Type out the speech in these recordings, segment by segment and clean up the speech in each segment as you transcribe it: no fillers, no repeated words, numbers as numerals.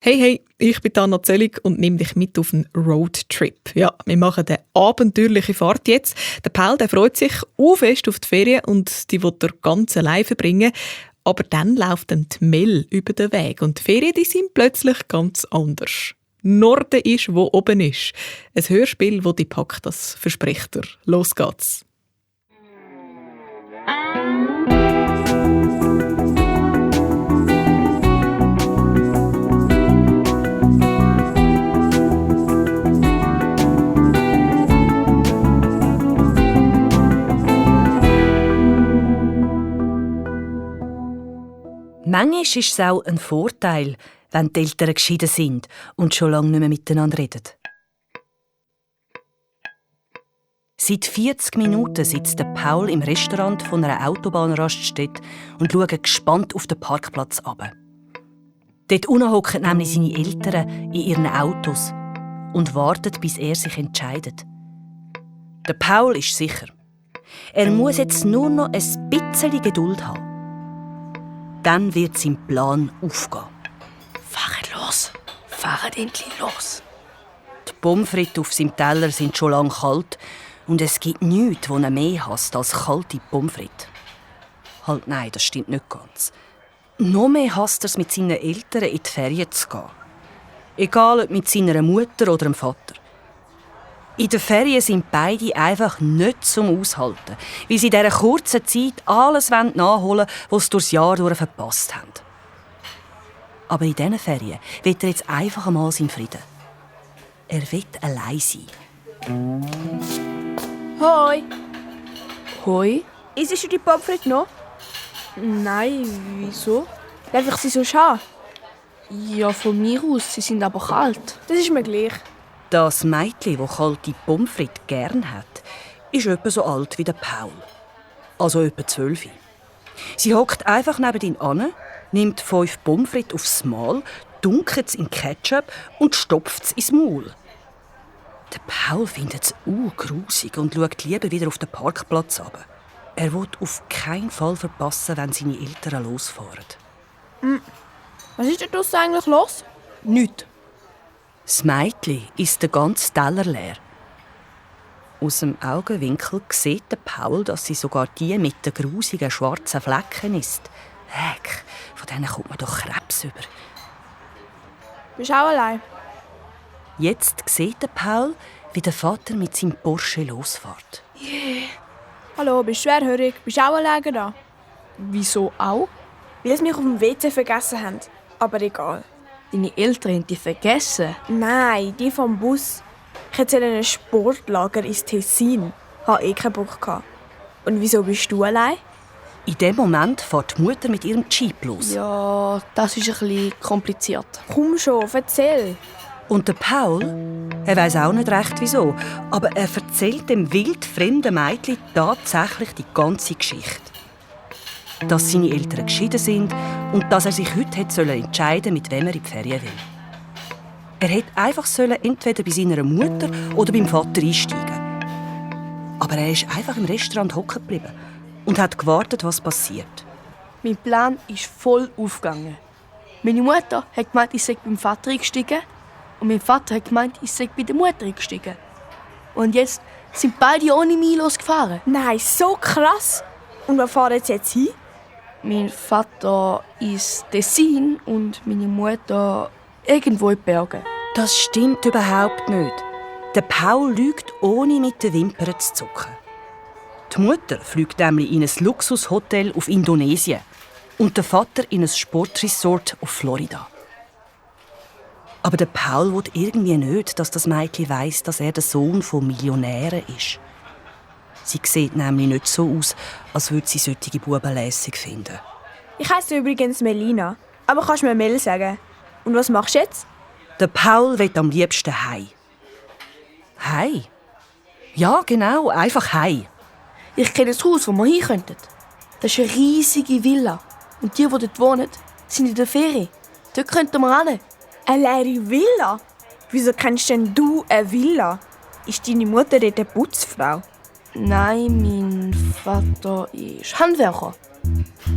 Hey, ich bin Anna Zöllig und nehme dich mit auf einen Roadtrip. Ja, wir machen eine abenteuerliche Fahrt jetzt. Der Paul, der freut sich fest auf die Ferien und die will er ganz allein verbringen. Aber dann läuft dann die Mel über den Weg und die Ferien die sind plötzlich ganz anders. Norden ist, wo oben ist. Ein Hörspiel, das dich packt, das verspricht er. Los geht's. Manchmal ist es auch ein Vorteil, wenn die Eltern geschieden sind und schon lange nicht mehr miteinander reden. Seit 40 Minuten sitzt der Paul im Restaurant von einer Autobahnraststätte und schaut gespannt auf den Parkplatz ab. Dort unten hocken nämlich seine Eltern in ihren Autos und warten, bis er sich entscheidet. Der Paul ist sicher. Er muss jetzt nur noch ein bisschen Geduld haben. Dann wird sein Plan aufgehen. Fahrt endlich los. Die Pommes frites auf seinem Teller sind schon lange kalt und es gibt nichts, das er mehr hasst als kalte Pommes frites. Halt nein, das stimmt nicht ganz. Noch mehr hasst er es, mit seinen Eltern in die Ferien zu gehen. Egal ob mit seiner Mutter oder dem Vater. In den Ferien sind beide einfach nicht zum Aushalten, weil sie in dieser kurzen Zeit alles nachholen wollen, was sie durchs Jahr durch verpasst haben. Aber in diesen Ferien will er jetzt einfach einmal seinen Frieden. Er will allein sein. Hoi. Hoi? Isst du die Pommes frites noch? Nein, wieso? Darf ich sie so schauen? Ja, von mir aus, sie sind aber kalt. Das ist mir gleich. Das Mädchen, das kalte Pommes frites gern hat, ist etwa so alt wie der Paul. Also etwa 12. Sie hockt einfach neben ihn an, nimmt 5 Pommes frites aufs Mal, dunkelt es in Ketchup und stopft es ins Maul. Der Paul findet es grusig und schaut lieber wieder auf den Parkplatz runter. Er will auf keinen Fall verpassen, wenn seine Eltern losfahren. Was ist denn draussen eigentlich los? Nichts. Das Mädchen isst den ganzen Teller leer. Aus dem Augenwinkel sieht der Paul, dass sie sogar die mit den grusigen schwarzen Flecken isst. Heck, von denen kommt man doch Krebs über. Bist du auch allein? Jetzt sieht der Paul, wie der Vater mit seinem Porsche losfährt. Hallo, bist du schwerhörig? Bist du auch allein da? Wieso auch? Weil sie mich auf dem WC vergessen haben. Aber egal. Deine Eltern haben dich vergessen. Nein, die vom Bus. Ich hätte in ein Sportlager ins Tessin. Hatte keinen Bock gehabt. Und wieso bist du allein? In dem Moment fährt die Mutter mit ihrem Jeep los. Ja, das ist ein bisschen kompliziert. Komm schon, erzähl. Und der Paul, er weiss auch nicht recht wieso, aber er erzählt dem wildfremden Mädchen tatsächlich die ganze Geschichte. Dass seine Eltern geschieden sind und dass er sich heute entscheiden sollte, mit wem er in die Ferien will. Er hätte einfach entweder bei seiner Mutter oder beim Vater einsteigen. Aber er ist einfach im Restaurant hocken geblieben und hat gewartet, was passiert. Mein Plan ist voll aufgegangen. Meine Mutter hat gemeint, ich sei beim Vater eingestiegen und mein Vater hat gemeint, ich sei bei der Mutter eingestiegen. Und jetzt sind beide ohne mich losgefahren. Nein, so krass. Und wo fahren sie jetzt hin? Mein Vater ins Tessin und meine Mutter irgendwo in die Berge. Das stimmt überhaupt nicht. Der Paul lügt, ohne mit den Wimpern zu zucken. Die Mutter fliegt nämlich in ein Luxushotel auf Indonesien und der Vater in ein Sportresort auf Florida. Aber der Paul will irgendwie nicht, dass das Mädchen weiss, dass er der Sohn von Millionären ist. Sie sieht nämlich nicht so aus, als würde sie solche Buben lässig finden. Ich heisse übrigens Melina. Aber kannst du mir Mel sagen? Und was machst du jetzt? Der Paul will am liebsten heim. Heim? Ja, genau, einfach heim. Ich kenne das Haus, wo wir hin könnten. Das ist eine riesige Villa. Und die dort wohnen, sind in der Ferien. Dort könnten wir hin. Eine leere Villa? Wieso kennst denn du eine Villa? Ist deine Mutter dort eine Putzfrau? Nein, mein Vater ist Handwerker.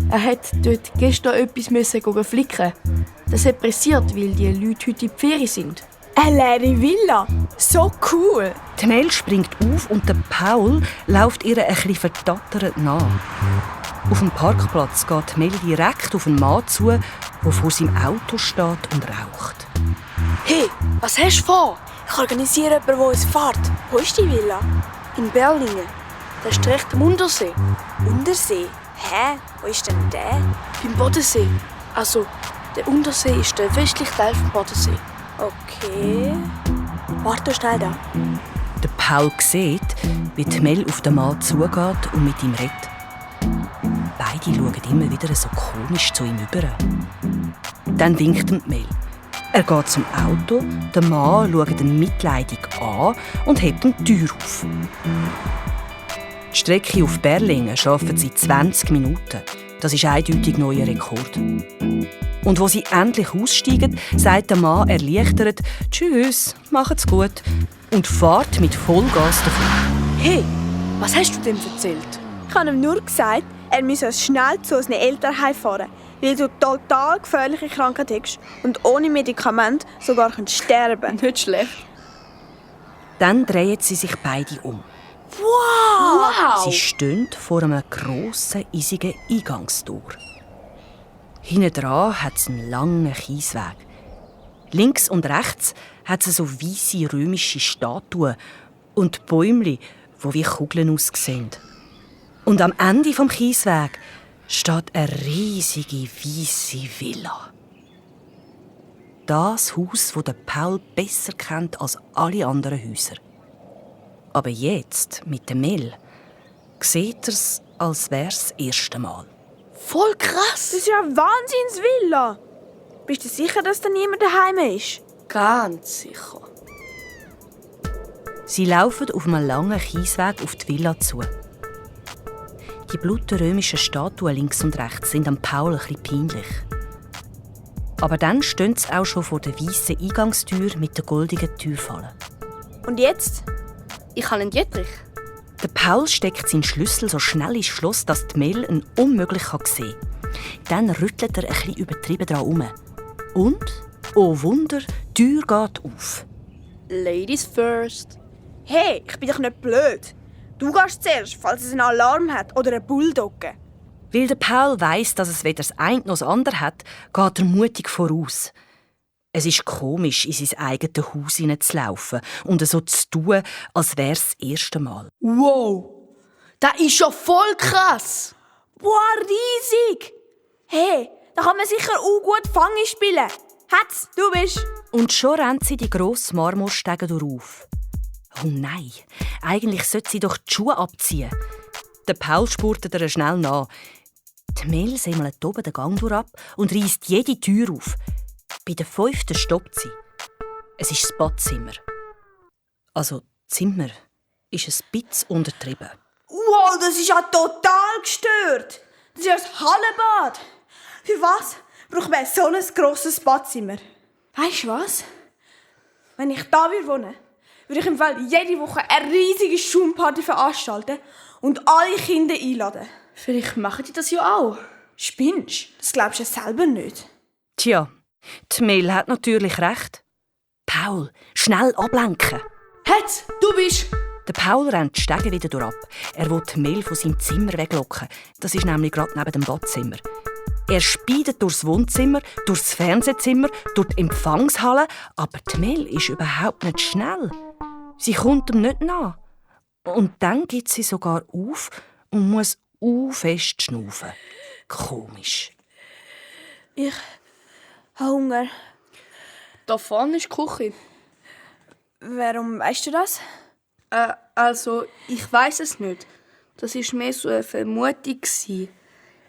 Er hat dort gestern etwas flicken. Das hat pressiert, weil die Leute heute in die Ferien sind. Eine leere Villa. So cool. Die Mel springt auf und der Paul läuft ihr ein bisschen verdattert nach. Auf dem Parkplatz geht Mel direkt auf einen Mann zu, der vor seinem Auto steht und raucht. Hey, was hast du vor? Ich organisiere jemanden, der uns fährt. Wo ist die Villa? In Berlingen. Das ist direkt am Untersee. Untersee? Hä? Wo ist denn der? Beim Bodensee. Also, der Untersee ist der westliche Teil vom Bodensee. Okay. Warte schnell da. Der Paul sieht, wie die Mel auf den Mann zugeht und mit ihm redet. Beide schauen immer wieder so komisch zu ihm über. Dann winkt ihm die Mel. Er geht zum Auto, der Mann schaut ihn mitleidig an und hebt ihm die Tür auf. Die Strecke auf Berlingen schaffen sie 20 Minuten. Das ist eindeutig neuer Rekord. Und wo sie endlich aussteigen, sagt der Mann erleichtert «Tschüss, macht's gut» und fährt mit Vollgas davon. Hey, was hast du dem erzählt? Ich habe ihm nur gesagt, er müsse schnell zu unseren Eltern heimfahren, weil du total gefährliche Krankheit hast und ohne Medikament sogar sterben. Nicht schlecht. Dann drehen sie sich beide um. Wow! Sie stehen vor einem grossen, eisigen Eingangstor. Hinten dran hat es einen langen Kiesweg. Links und rechts hat es so weisse römische Statuen und Bäume, die wie Kugeln aussehen. Und am Ende des Kieswegs steht eine riesige, weisse Villa. Das Haus, das Paul besser kennt als alle anderen Häuser. Aber jetzt, mit der Mel, sieht er es, als wäre es das erste Mal. Voll krass! Das ist ja eine Wahnsinnsvilla. Bist du sicher, dass da niemand daheim ist? Ganz sicher. Sie laufen auf einem langen Kiesweg auf die Villa zu. Die blutrömischen Statuen links und rechts sind am Paul ein bisschen peinlich. Aber dann stehen sie auch schon vor der weißen Eingangstür mit der goldenen Türfalle. Und jetzt? Ich habe einen Dietrich. Der Paul steckt seinen Schlüssel so schnell ins Schloss, dass die Mel ihn unmöglich sehen kann. Dann rüttelt er ein bisschen übertrieben daran herum. Und, oh Wunder, die Tür geht auf. Ladies first. Hey, ich bin doch nicht blöd. Du gehst zuerst, falls es einen Alarm hat oder eine Bulldogge. Weil der Paul weiss, dass es weder das eine noch das andere hat, geht er mutig voraus. Es ist komisch, in sein eigenes Haus hineinzulaufen und so zu tun, als wäre es das erste Mal. Wow! Das ist ja voll krass! Boah, riesig! Hey, da kann man sicher auch gut Fange spielen. Hat's, du bist. Und schon rennt sie die grossen Marmorstege durch. Oh nein, eigentlich sollte sie doch die Schuhe abziehen. Der Paul spurtet ihr schnell nach. Die Mel semmelt oben den Gang ab und reisst jede Tür auf. Bei der 5. stoppt sie. Es ist das Badzimmer. Also, Zimmer ist ein bisschen untertrieben. Wow, das ist ja total gestört. Das ist ja das Hallenbad. Für was braucht man so ein grosses Badzimmer? Weißt du was? Wenn ich da wohnen würde ich im Fall jede Woche eine riesige Schaumparty veranstalten und alle Kinder einladen. Vielleicht machen die das ja auch. Spinnst? Das glaubst du selber nicht. Tja, die Mel hat natürlich recht. Paul, schnell ablenken. Hetz, du bist... Der Paul rennt die Stege wieder durch. Er will die Mel von seinem Zimmer weglocken. Das ist nämlich gerade neben dem Badzimmer. Er speidet durchs Wohnzimmer, durchs Fernsehzimmer, durch die Empfangshalle, aber die Mel ist überhaupt nicht schnell. Sie kommt ihm nicht nach. Und dann geht sie sogar auf und muss fest schnaufen. Komisch. Ich habe Hunger. Da vorne ist die Küche. Warum weißt du das? Also, ich weiß es nicht. Das war mehr so eine Vermutung.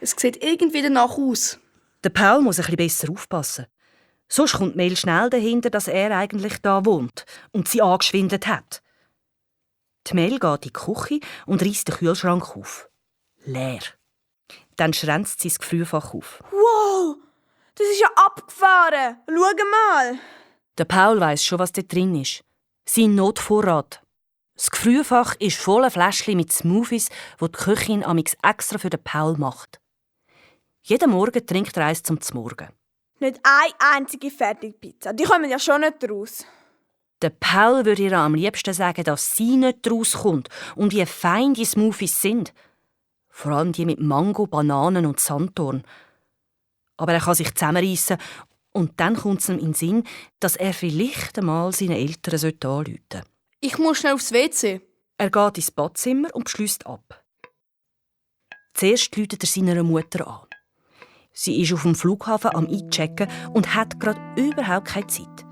Es sieht irgendwie danach aus. Der Paul muss ein bisschen besser aufpassen. Sonst kommt Mel schnell dahinter, dass er eigentlich da wohnt und sie angeschwindet hat. Die Mel geht in die Küche und reißt den Kühlschrank auf. Leer. Dann schränzt sie das Gefrierfach auf. Wow, das ist ja abgefahren. Schau mal. Der Paul weiss schon, was da drin ist. Sein Notvorrat. Das Gefrierfach ist voller Fläschchen mit Smoothies, die die Köchin amix extra für den Paul macht. Jeden Morgen trinkt er eins zum Zmorgen. Nicht eine einzige Fertigpizza. Die kommen ja schon nicht raus. Der Paul würde ihr am liebsten sagen, dass sie nicht rauskommt und wie fein die Smoothies sind. Vor allem die mit Mango, Bananen und Sanddorn. Aber er kann sich zusammenreissen und dann kommt es ihm in den Sinn, dass er vielleicht einmal seinen Eltern anrufen sollte. Ich muss schnell aufs WC. Er geht ins Badzimmer und beschließt ab. Zuerst ruft er seiner Mutter an. Sie ist auf dem Flughafen am Einchecken und hat gerade überhaupt keine Zeit.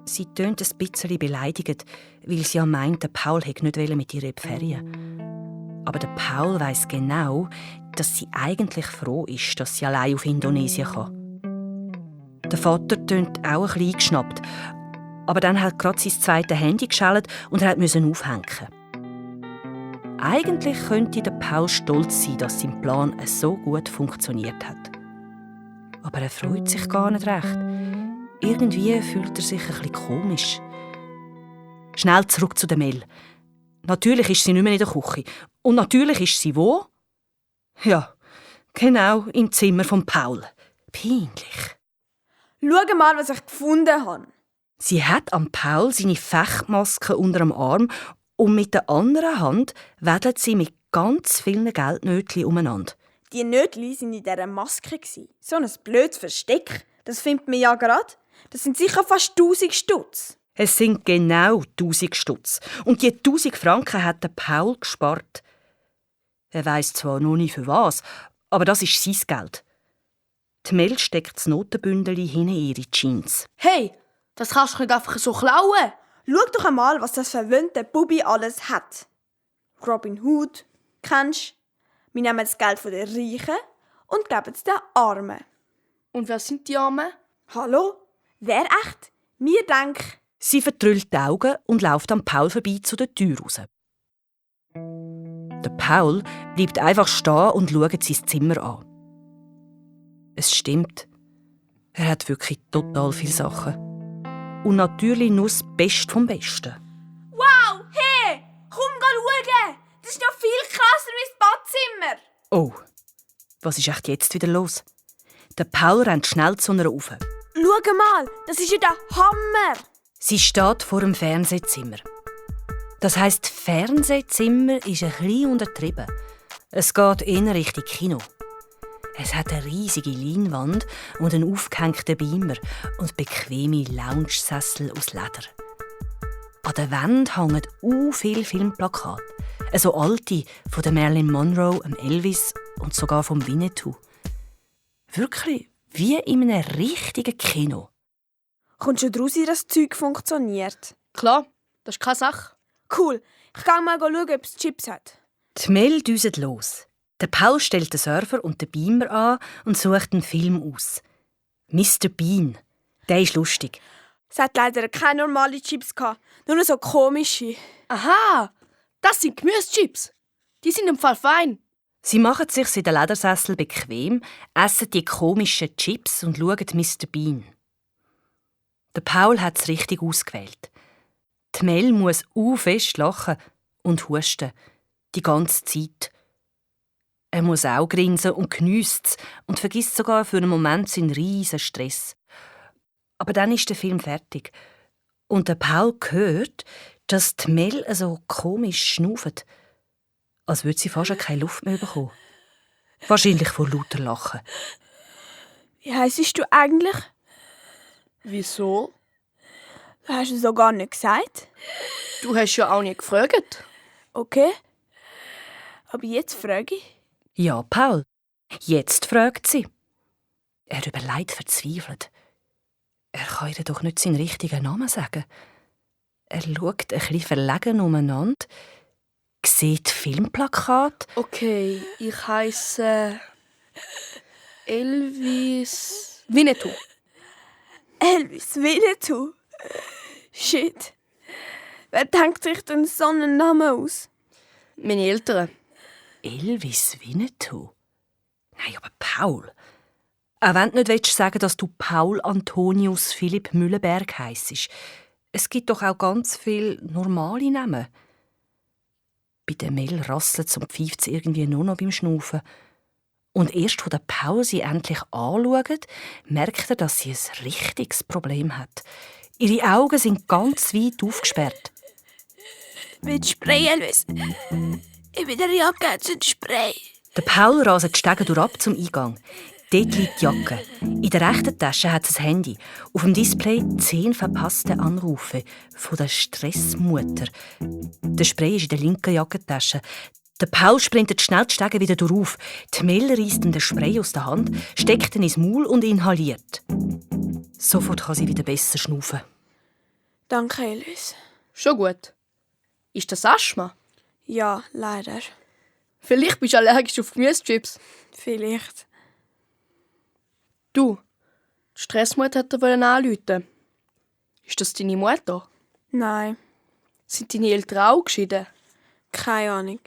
Sie tönt ein bisschen beleidigt, weil sie ja meint, der Paul hätte nicht mit ihr in die Ferien. Aber der Paul weiss genau, dass sie eigentlich froh ist, dass sie allein auf Indonesien kann. Der Vater tönt auch ein bisschen eingeschnappt, aber dann hat gerade sein zweites Handy geschaltet und er musste aufhängen. Eigentlich könnte der Paul stolz sein, dass sein Plan so gut funktioniert hat. Aber er freut sich gar nicht recht. Irgendwie fühlt er sich ein bisschen komisch. Schnell zurück zu der Mel. Natürlich ist sie nicht mehr in der Küche. Und natürlich ist sie wo? Ja, genau im Zimmer von Paul. Peinlich. Schau mal, was ich gefunden habe. Sie hat am Paul seine Fechtmaske unter dem Arm und mit der anderen Hand wedelt sie mit ganz vielen Geldnötchen umeinander. Die Nötli waren in dieser Maske. So ein blödes Versteck. Das findet man ja gerade. Das sind sicher fast 1000 Stutz. Es sind genau 1000 Stutz. Und die 1000 Franken hat der Paul gespart. Er weiss zwar noch nicht für was, aber das ist sein Geld. Die Mel steckt das Notenbündel hinten in ihre Jeans. Hey, das kannst du nicht einfach so klauen. Schau doch einmal, was das verwöhnte Bubi alles hat. Robin Hood, kennst du? Wir nehmen das Geld von den Reichen und geben es den Armen. Und wer sind die Armen? Hallo? Wer echt? Mir denk. Sie vertrüllt die Augen und läuft am Paul vorbei zu der Tür raus. Der Paul bleibt einfach stehen und schaut sein Zimmer an. Es stimmt. Er hat wirklich total viele Sachen. Und natürlich nur das Beste vom Besten. Wow, hey! Komm, schauen! Das ist noch viel krasser wie das Badzimmer! Oh, was ist echt jetzt wieder los? Der Paul rennt schnell zu einer rauf. Schau mal, das ist ja der Hammer! Sie steht vor dem Fernsehzimmer. Das heisst, Fernsehzimmer ist ein bisschen untertrieben. Es geht eher Richtung Kino. Es hat eine riesige Leinwand und einen aufgehängten Beamer und bequeme Lounge-Sessel aus Leder. An der Wand hängen viele Filmplakate. So alte von der Marilyn Monroe, dem Elvis und sogar vom Winnetou. Wirklich wie in einem richtigen Kino. Kommst du draus, wie das Zeug funktioniert? Klar, das ist keine Sache. Cool, ich gehe mal schauen, ob es Chips hat. Die Mel düset los. Der Paul stellt den Server und den Beamer an und sucht einen Film aus. Mr. Bean. Der ist lustig. Es hat leider keine normalen Chips gehabt, nur so komische. Aha, das sind Gemüsechips. Die sind im Fall fein. Sie machen sich in den Ledersessel bequem, essen die komischen Chips und schauen Mr. Bean. Der Paul hat es richtig ausgewählt. Die Mel muss fest lachen und husten. Die ganze Zeit. Er muss auch grinsen und geniesst es und vergisst sogar für einen Moment seinen riesen Stress. Aber dann ist der Film fertig. Und der Paul hört, dass die Mel so komisch schnauft. Als würde sie fast keine Luft mehr bekommen. Wahrscheinlich vor lauter Lachen. Wie heisst du eigentlich? Wieso? Du hast es so gar nicht gesagt. Du hast ja auch nicht gefragt. Okay. Aber jetzt frage ich. Ja, Paul. Jetzt fragt sie. Er überlegt verzweifelt. Er kann ihr doch nicht seinen richtigen Namen sagen. Er schaut ein bisschen verlegen umeinander, sieht Filmplakat. Okay, ich heisse Elvis Winnetou. Elvis Winnetou? Shit. Wer denkt sich denn so einen Namen aus? Meine Eltern. Elvis Winnetou? Nein, aber Paul. Auch wenn du nicht sagen willst, dass du Paul Antonius Philipp Mühlenberg heissest. Es gibt doch auch ganz viele normale Namen. Bei der Mel rasselt es und pfeift sie irgendwie nur noch beim Schnaufen. Und erst, als der Paul sie endlich anschaut, merkt er, dass sie ein richtiges Problem hat. Ihre Augen sind ganz weit aufgesperrt. Mit Spray, Elvis. Ich bin der Jacke, jetzt ein Spray. Der Paul raset die Stege durch zum Eingang. Dort liegt die Jacke. In der rechten Tasche hat es ein Handy. Auf dem Display 10 verpasste Anrufe von der Stressmutter. Der Spray ist in der linken Jackentasche. Der Paul sprintet schnell die Stege wieder durch. Die Mel reisst ihm den Spray aus der Hand, steckt ihn ins Maul und inhaliert. Sofort kann sie wieder besser schnaufen. Danke, Elvis. Schon gut. Ist das Asthma? Ja, leider. Vielleicht bist du allergisch auf Gemüsechips. Vielleicht. Du, die Stressmutter hat dir anrufen. Ist das deine Mutter? Nein, Sind deine Eltern auch geschieden? keine Ahnung.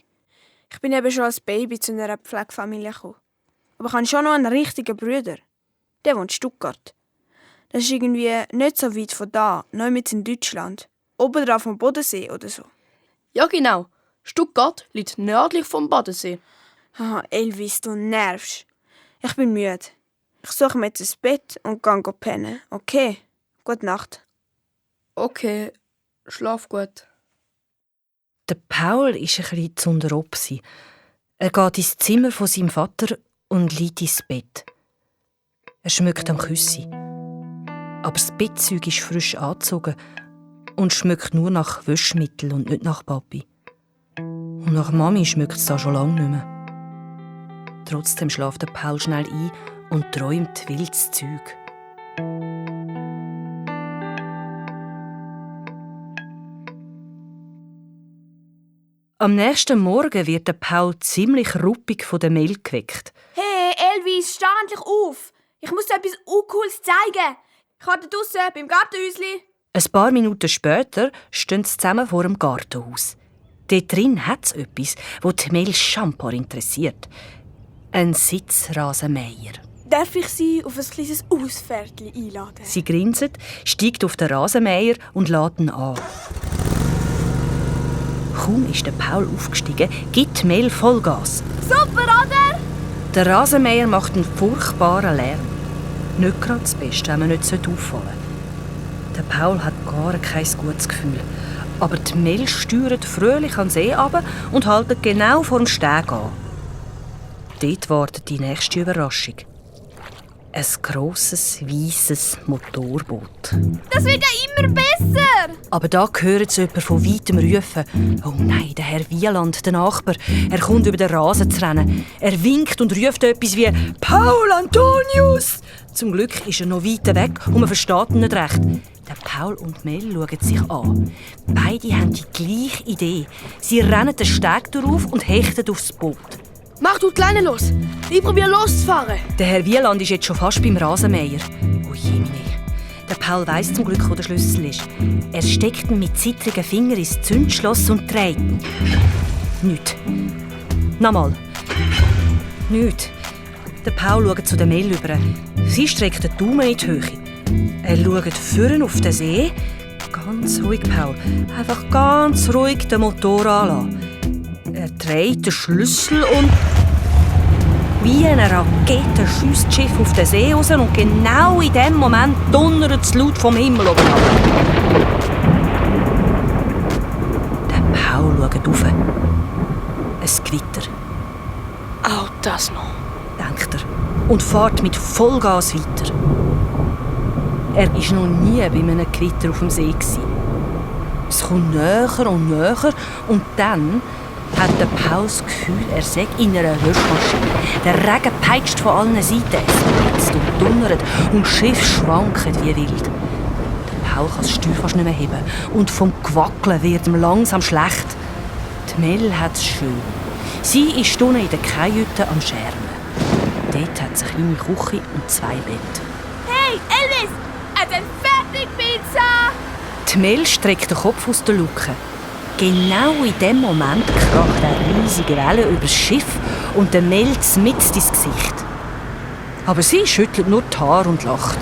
Ich bin eben schon als Baby zu einer Pflegefamilie gekommen. Aber ich habe schon noch einen richtigen Bruder. Der wohnt in Stuttgart. Das ist irgendwie nicht so weit von da, neu mit in Deutschland. Oben drauf vom Bodensee oder so. Ja, genau. Stuttgart liegt nördlich vom Bodensee. Haha, Elvis, du nervst. Ich bin müde. Ich suche mir jetzt ein Bett und gehe pennen. Okay? Gute Nacht. Okay, schlaf gut. Der Paul ist ein bisschen zu unterob. Er geht ins Zimmer von seinem Vater und liegt ins Bett. Er schmückt am Küssi. Aber das Bettzeug ist frisch angezogen und schmeckt nur nach Wäschmittel und nicht nach Papi. Und nach Mami schmeckt es da schon lange nicht mehr. Trotzdem schläft der Paul schnell ein und träumt wildes Zeug. Am nächsten Morgen wird der Paul ziemlich ruppig von der Mel geweckt. Hey, Elvis, steh endlich auf! Ich muss dir etwas Uncooles zeigen. Ich warte draussen beim Gartenhäuschen. Ein paar Minuten später stehen sie zusammen vor dem Gartenhaus. Dort drin hat es etwas, das die Mel Champar interessiert. Ein Sitzrasenmäher. Darf ich Sie auf ein kleines Ausfährtchen einladen? Sie grinset, steigt auf den Rasenmäher und lädt ihn an. Kaum ist der Paul aufgestiegen, gibt Mel Vollgas. Super, oder? Der Rasenmäher macht einen furchtbaren Lärm. Nicht gerade das Beste, wenn man nicht auffallen sollte. Der Paul hat gar kein gutes Gefühl. Aber die Mel steuert fröhlich an den See runter und hält genau vor dem Steg an. Dort wartet die nächste Überraschung. Ein grosses, weisses Motorboot. Das wird ja immer besser! Aber da hören sie jemanden von weitem rufen. Oh nein, der Herr Wieland, der Nachbar. Er kommt über den Rasen zu rennen. Er winkt und ruft etwas wie «Paul Antonius!» Zum Glück ist er noch weit weg und man versteht ihn nicht recht. Der Paul und Mel schauen sich an. Beide haben die gleiche Idee. Sie rennen den Steg auf und hechten aufs Boot. Mach du die Leine los. Ich probiere loszufahren. Der Herr Wieland ist jetzt schon fast beim Rasenmäher. Oh je, der Paul weiss zum Glück, wo der Schlüssel ist. Er steckt ihn mit zittrigen Fingern ins Zündschloss und dreht. Nichts. Nochmal. Nichts. Der Paul schaut zu der Mel über. Sie streckt den Daumen in die Höhe. Er schaut vorne auf den See. Ganz ruhig, Paul. Einfach ganz ruhig den Motor anlassen. Er dreht den Schlüssel und wie eine Rakete schiesst das Schiff auf den See raus und genau in dem Moment donnert es laut vom Himmel oben ab. Der Paul schaut rauf. Ein Gewitter. Auch das noch. Denkt er. Und fährt mit Vollgas weiter. Er war noch nie bei einem Gewitter auf dem See. Es kommt näher und näher und dann hat der Paul das Gefühl, er sei in einer Waschmaschine. Der Regen peitscht von allen Seiten, es blitzt und donnert und das Schiff schwankt wie wild. Der Paul kann das Steuer fast nicht mehr heben und vom Gewackeln wird ihm langsam schlecht. Die Mel hat es schön. Sie ist unten in der Kajüte am Schermen. Dort hat es eine kleine Küche und 2 Betten. Hey, Elvis! Eine Fertigpizza! Die Mel streckt den Kopf aus der Luke. Genau in dem Moment kracht eine riesige Welle über das Schiff und der Mel mitten ins Gesicht. Aber sie schüttelt nur die Haare und lacht.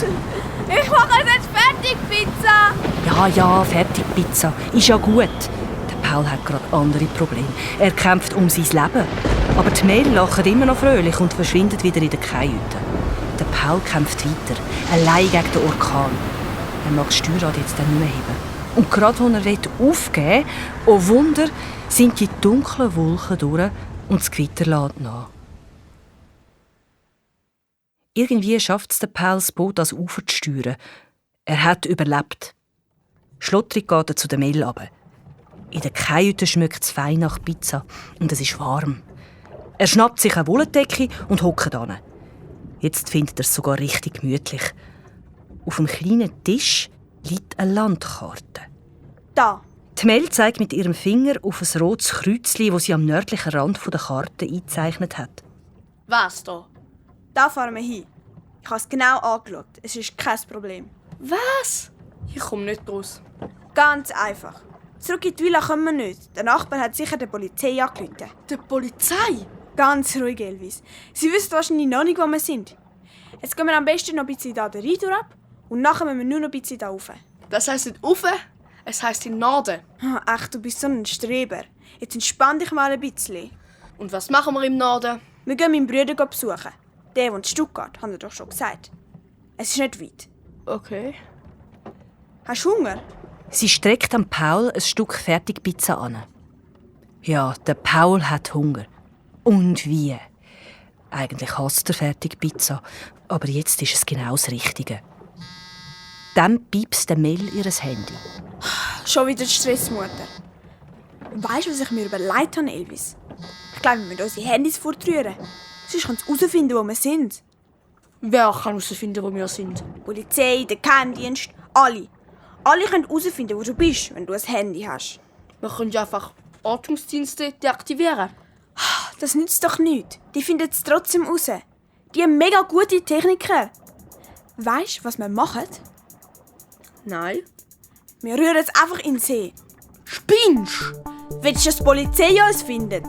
Ich mache jetzt Fertigpizza! Ja, Fertigpizza. Ist ja gut. Der Paul hat gerade andere Probleme. Er kämpft um sein Leben. Aber die Mel lacht immer noch fröhlich und verschwindet wieder in der Kajüte. Der Paul kämpft weiter, allein gegen den Orkan. Er mag das Steuerrad jetzt dann nicht mehr heben. Und gerade als er aufgeben will, oh Wunder, sind die dunklen Wolken durch und das Gewitter lässt nach. Irgendwie schafft es der Paul, das Boot ans Ufer zu steuern. Er hat überlebt. Schlotterig geht er zu der Mel runter. In der Kajüte schmeckt es fein nach Pizza und es ist warm. Er schnappt sich eine Wolldecke und hockt an. Jetzt findet er es sogar richtig gemütlich. Auf einem kleinen Tisch liegt eine Landkarte. Da. Die Mel zeigt mit ihrem Finger auf ein rotes Kreuzchen, das sie am nördlichen Rand der Karte eingezeichnet hat. Was da? Da fahren wir hin. Ich habe es genau angeschaut. Es ist kein Problem. Was? Ich komme nicht raus. Ganz einfach. Zurück in die Villa kommen wir nicht. Der Nachbar hat sicher der Polizei angerufen. Die Polizei? Ganz ruhig, Elvis. Sie wissen wahrscheinlich noch nicht, wo wir sind. Jetzt gehen wir am besten noch ein bisschen da den Rhein ab und nachher müssen wir nur noch ein bisschen da rauf. Das heisst nicht rauf, es heisst in Norden. Ach, du bist so ein Streber. Jetzt entspann dich mal ein bisschen. Und was machen wir im Norden? Wir gehen meinen Bruder besuchen. Der wohnt in Stuttgart, hat er doch schon gesagt. Es ist nicht weit. Okay. Hast du Hunger? Sie streckt am Paul ein Stück Fertigpizza an. Ja, der Paul hat Hunger. Und wie? Eigentlich hasst er Fertigpizza, aber jetzt ist es genau das Richtige. Dann piepst der Mel ihr Handy. Schon wieder Stressmutter. Weißt du, was ich mir überlegt habe, Elvis? Ich glaube, wir müssen unsere Handys fortrühren. Sonst können sie herausfinden, wo wir sind. Wer kann herausfinden, wo wir sind? Die Polizei, der Geheimdienst, alle. Alle können herausfinden, wo du bist, wenn du ein Handy hast. Wir können ja einfach Ortungsdienste deaktivieren. Das nützt doch nichts. Die finden es trotzdem raus. Die haben mega gute Techniken. Weißt du, was wir machen? Nein. Wir rühren es einfach in den See. Spinnst? Willst du, dass die Polizei uns findet?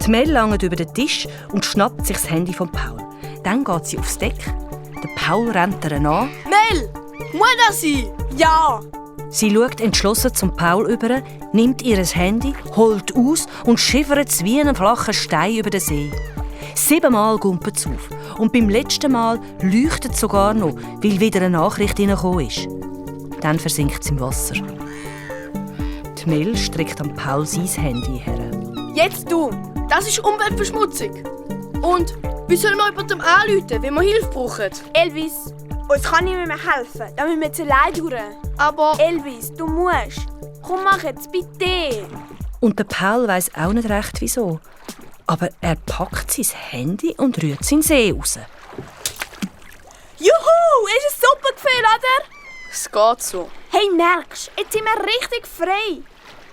Die Mel langt über den Tisch und schnappt sich das Handy von Paul. Dann geht sie aufs Deck. Der Paul rennt ihr an. Mel! Muss das sein? Ja! Sie schaut entschlossen zum Paul über, nimmt ihr Handy, holt aus und schiffert es wie einen flachen Stein über den See. 7-mal gumpet es auf. Und beim letzten Mal leuchtet es sogar noch, weil wieder eine Nachricht reingekommen ist. Dann versinkt es im Wasser. Die Mel streckt am Paul sein Handy her. Jetzt du! Das ist Umweltverschmutzung. Und wie sollen wir jemandem anrufen, wenn wir Hilfe brauchen? Elvis, uns kann niemand mehr helfen. Da müssen wir jetzt allein durch. Aber Elvis, du musst. Komm, mach jetzt, bitte. Und der Paul weiss auch nicht recht, wieso. Aber er packt sein Handy und rührt es in den See raus. Juhu, ist ein super Gefühl, oder? es geht so. Hey, merkst du, jetzt sind wir richtig frei.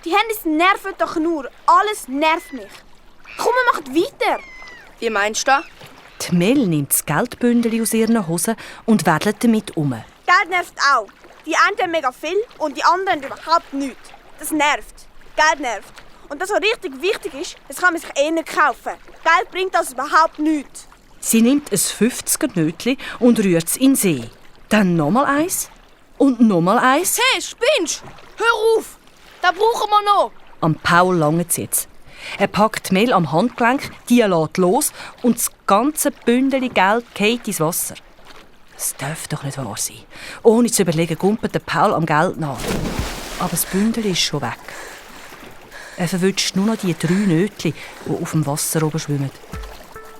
Die Handys nerven doch nur. Alles nervt mich. Komm, wir machen weiter. Wie meinst du das? Die Mel nimmt das Geldbündel aus ihren Hosen und wedelt damit um. Geld nervt auch. Die einen haben mega viel und die anderen überhaupt nichts. Das nervt. Geld nervt. Und das, was richtig wichtig ist, das kann man sich eh nicht kaufen. Geld bringt das überhaupt nichts. Sie nimmt ein 50er-Nötchen und rührt es in den See. Dann nochmal eins und nochmal eins. Hey, spinnst? Hör auf! Das brauchen wir noch. Am Paul langt es jetzt. Er packt Mel am Handgelenk, die lässt los und das ganze Bündel Geld fällt ins Wasser. Das darf doch nicht wahr sein. Ohne zu überlegen, gumpelt der Paul am Geld nach. Aber das Bündel ist schon weg. Er verwünscht nur noch die 3 Nötchen, die auf dem Wasser oben schwimmen.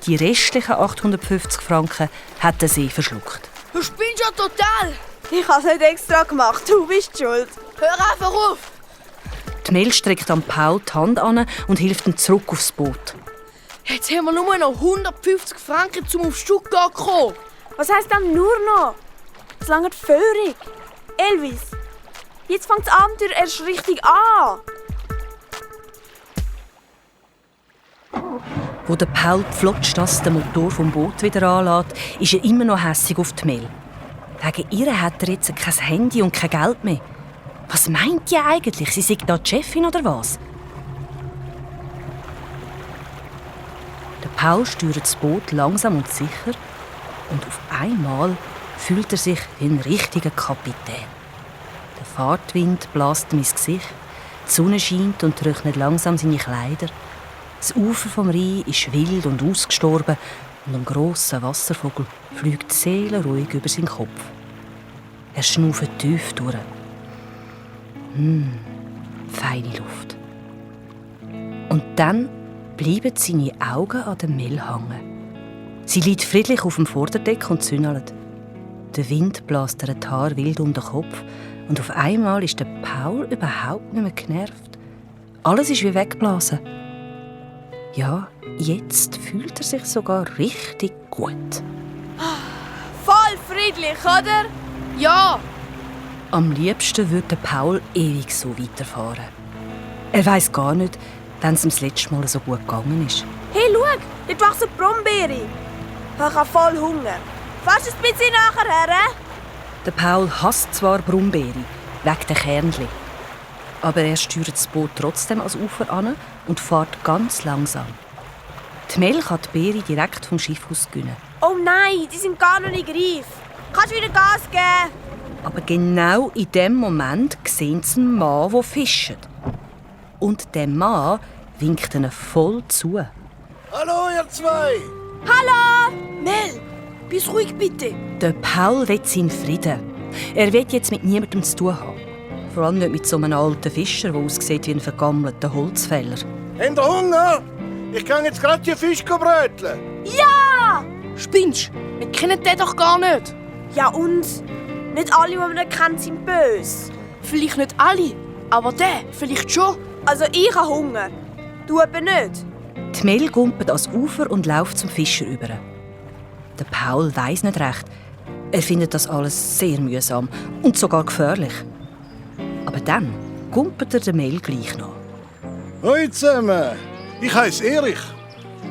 Die restlichen 850 Franken hat der See verschluckt. Du spinnst ja total. Ich habe es nicht extra gemacht. Du bist schuld. Hör einfach auf. Die Mel streckt am Paul die Hand an und hilft ihm zurück aufs Boot. Jetzt haben wir nur noch 150 Franken, um auf Stuttgart zu kommen. Was heisst dann nur noch? Das langt völlig. Elvis, jetzt fängt das Abenteuer erst richtig an. Wo der Paul pflotschnass den Motor vom Boot wieder anlässt, ist er immer noch hässig auf die Mel. Wegen ihr hat er jetzt kein Handy und kein Geld mehr. Was meint ihr eigentlich? Sie sei da die Chefin oder was? Der Paul steuert das Boot langsam und sicher und auf einmal fühlt er sich wie ein richtiger Kapitän. Der Fahrtwind bläst ihm ins Gesicht, die Sonne scheint und trocknet langsam seine Kleider. Das Ufer vom Rhein ist wild und ausgestorben und ein grosser Wasservogel fliegt seelenruhig über seinen Kopf. Er schnauft tief durch. Feine Luft. Und dann bleiben seine Augen an dem Mel hängen. Sie liegt friedlich auf dem Vorderdeck und zündelt. Der Wind bläst ihr die Haare wild um den Kopf und auf einmal ist der Paul überhaupt nicht mehr genervt. Alles ist wie weggeblasen. Ja, jetzt fühlt er sich sogar richtig gut. Voll friedlich, oder? Ja! Am liebsten würde der Paul ewig so weiterfahren. Er weiss gar nicht, wenn es ihm das letzte Mal so gut gegangen ist. Hey, schau, dort wächst eine Brombeere. Ich habe voll Hunger. Fährst du ein bisschen nachher her? Der Paul hasst zwar Brombeere, wegen der Kernchen. Aber er steuert das Boot trotzdem ans Ufer an und fährt ganz langsam. Die Mel kann die Beere direkt vom Schiff aus gewinnen. Oh nein, die sind gar noch nicht reif. Kannst du wieder Gas geben? Aber genau in dem Moment sehen sie einen Mann, der fischt. Und der Mann winkt ihnen voll zu. Hallo, ihr zwei! Hallo! Mel, bist ruhig bitte. Der Paul will seinen Frieden. Er will jetzt mit niemandem zu tun haben. Vor allem nicht mit so einem alten Fischer, der aussieht wie ein vergammelter Holzfäller. Habt ihr Hunger? Ich kann jetzt gerade die Fisch bröteln. Ja! Spinnst? Wir kennen den doch gar nicht. Ja und? Nicht alle, die man kennt, sind böse. Vielleicht nicht alle, aber der vielleicht schon. Also ich habe Hunger. Du eben nicht. Die Mel gumpelt ans Ufer und läuft zum Fischer über. Der Paul weiss nicht recht. Er findet das alles sehr mühsam und sogar gefährlich. Aber dann gumpelt er den Mel gleich noch. Hallo zusammen, ich heiße Erich.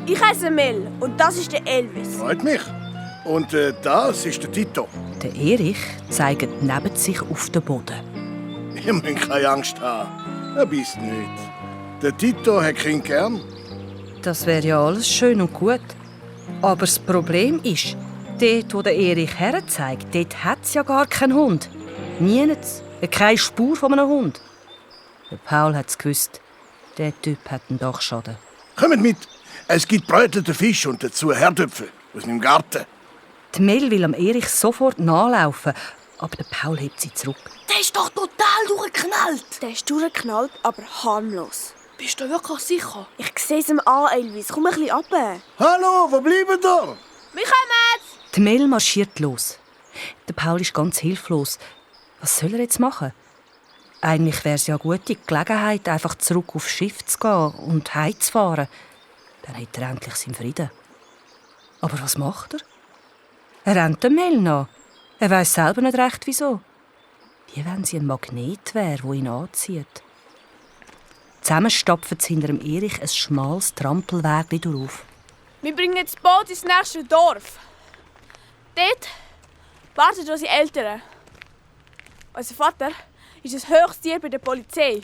Ich heiße Mel und das ist der Elvis. Freut mich. Und das ist der Tito. Der Erich zeigt neben sich auf den Boden. Ihr müsst keine Angst haben. Er bist nicht. Der Tito hat Kinder gern. Das wäre ja alles schön und gut. Aber das Problem ist, dort, wo der Erich herzeigt, dort hat es ja gar keinen Hund. Nichts. Keine Spur von einem Hund. Der Paul hat es gewusst. Der Typ hat einen Dachschaden. Kommt mit. Es gibt brötelte Fisch und dazu Herdöpfel aus meinem Garten. Die Mel will am Erich sofort nachlaufen, aber der Paul hebt sie zurück. Der ist doch total durchgeknallt. Der ist durchgeknallt, aber harmlos. Bist du wirklich sicher? Ich sehe es ihm an, Elvis. Komm ein bisschen runter. Hallo, wo bleiben ihr? Wir kommen! Die Mel marschiert los. Der Paul ist ganz hilflos. Was soll er jetzt machen? Eigentlich wäre es ja eine gute Gelegenheit, einfach zurück aufs Schiff zu gehen und heimzufahren. Dann hat er endlich seinen Frieden. Aber was macht er? Er rennt der Mel nach. Er weiss selber nicht recht, wieso. Wie wenn sie ein Magnet wäre, der ihn anzieht. Zusammen stapfen sie hinter dem Erich ein schmales Trampelweg durch. Wir bringen das Boot ins nächste Dorf. Dort warten unsere Eltern. Unser Vater ist ein Höchsttier bei der Polizei.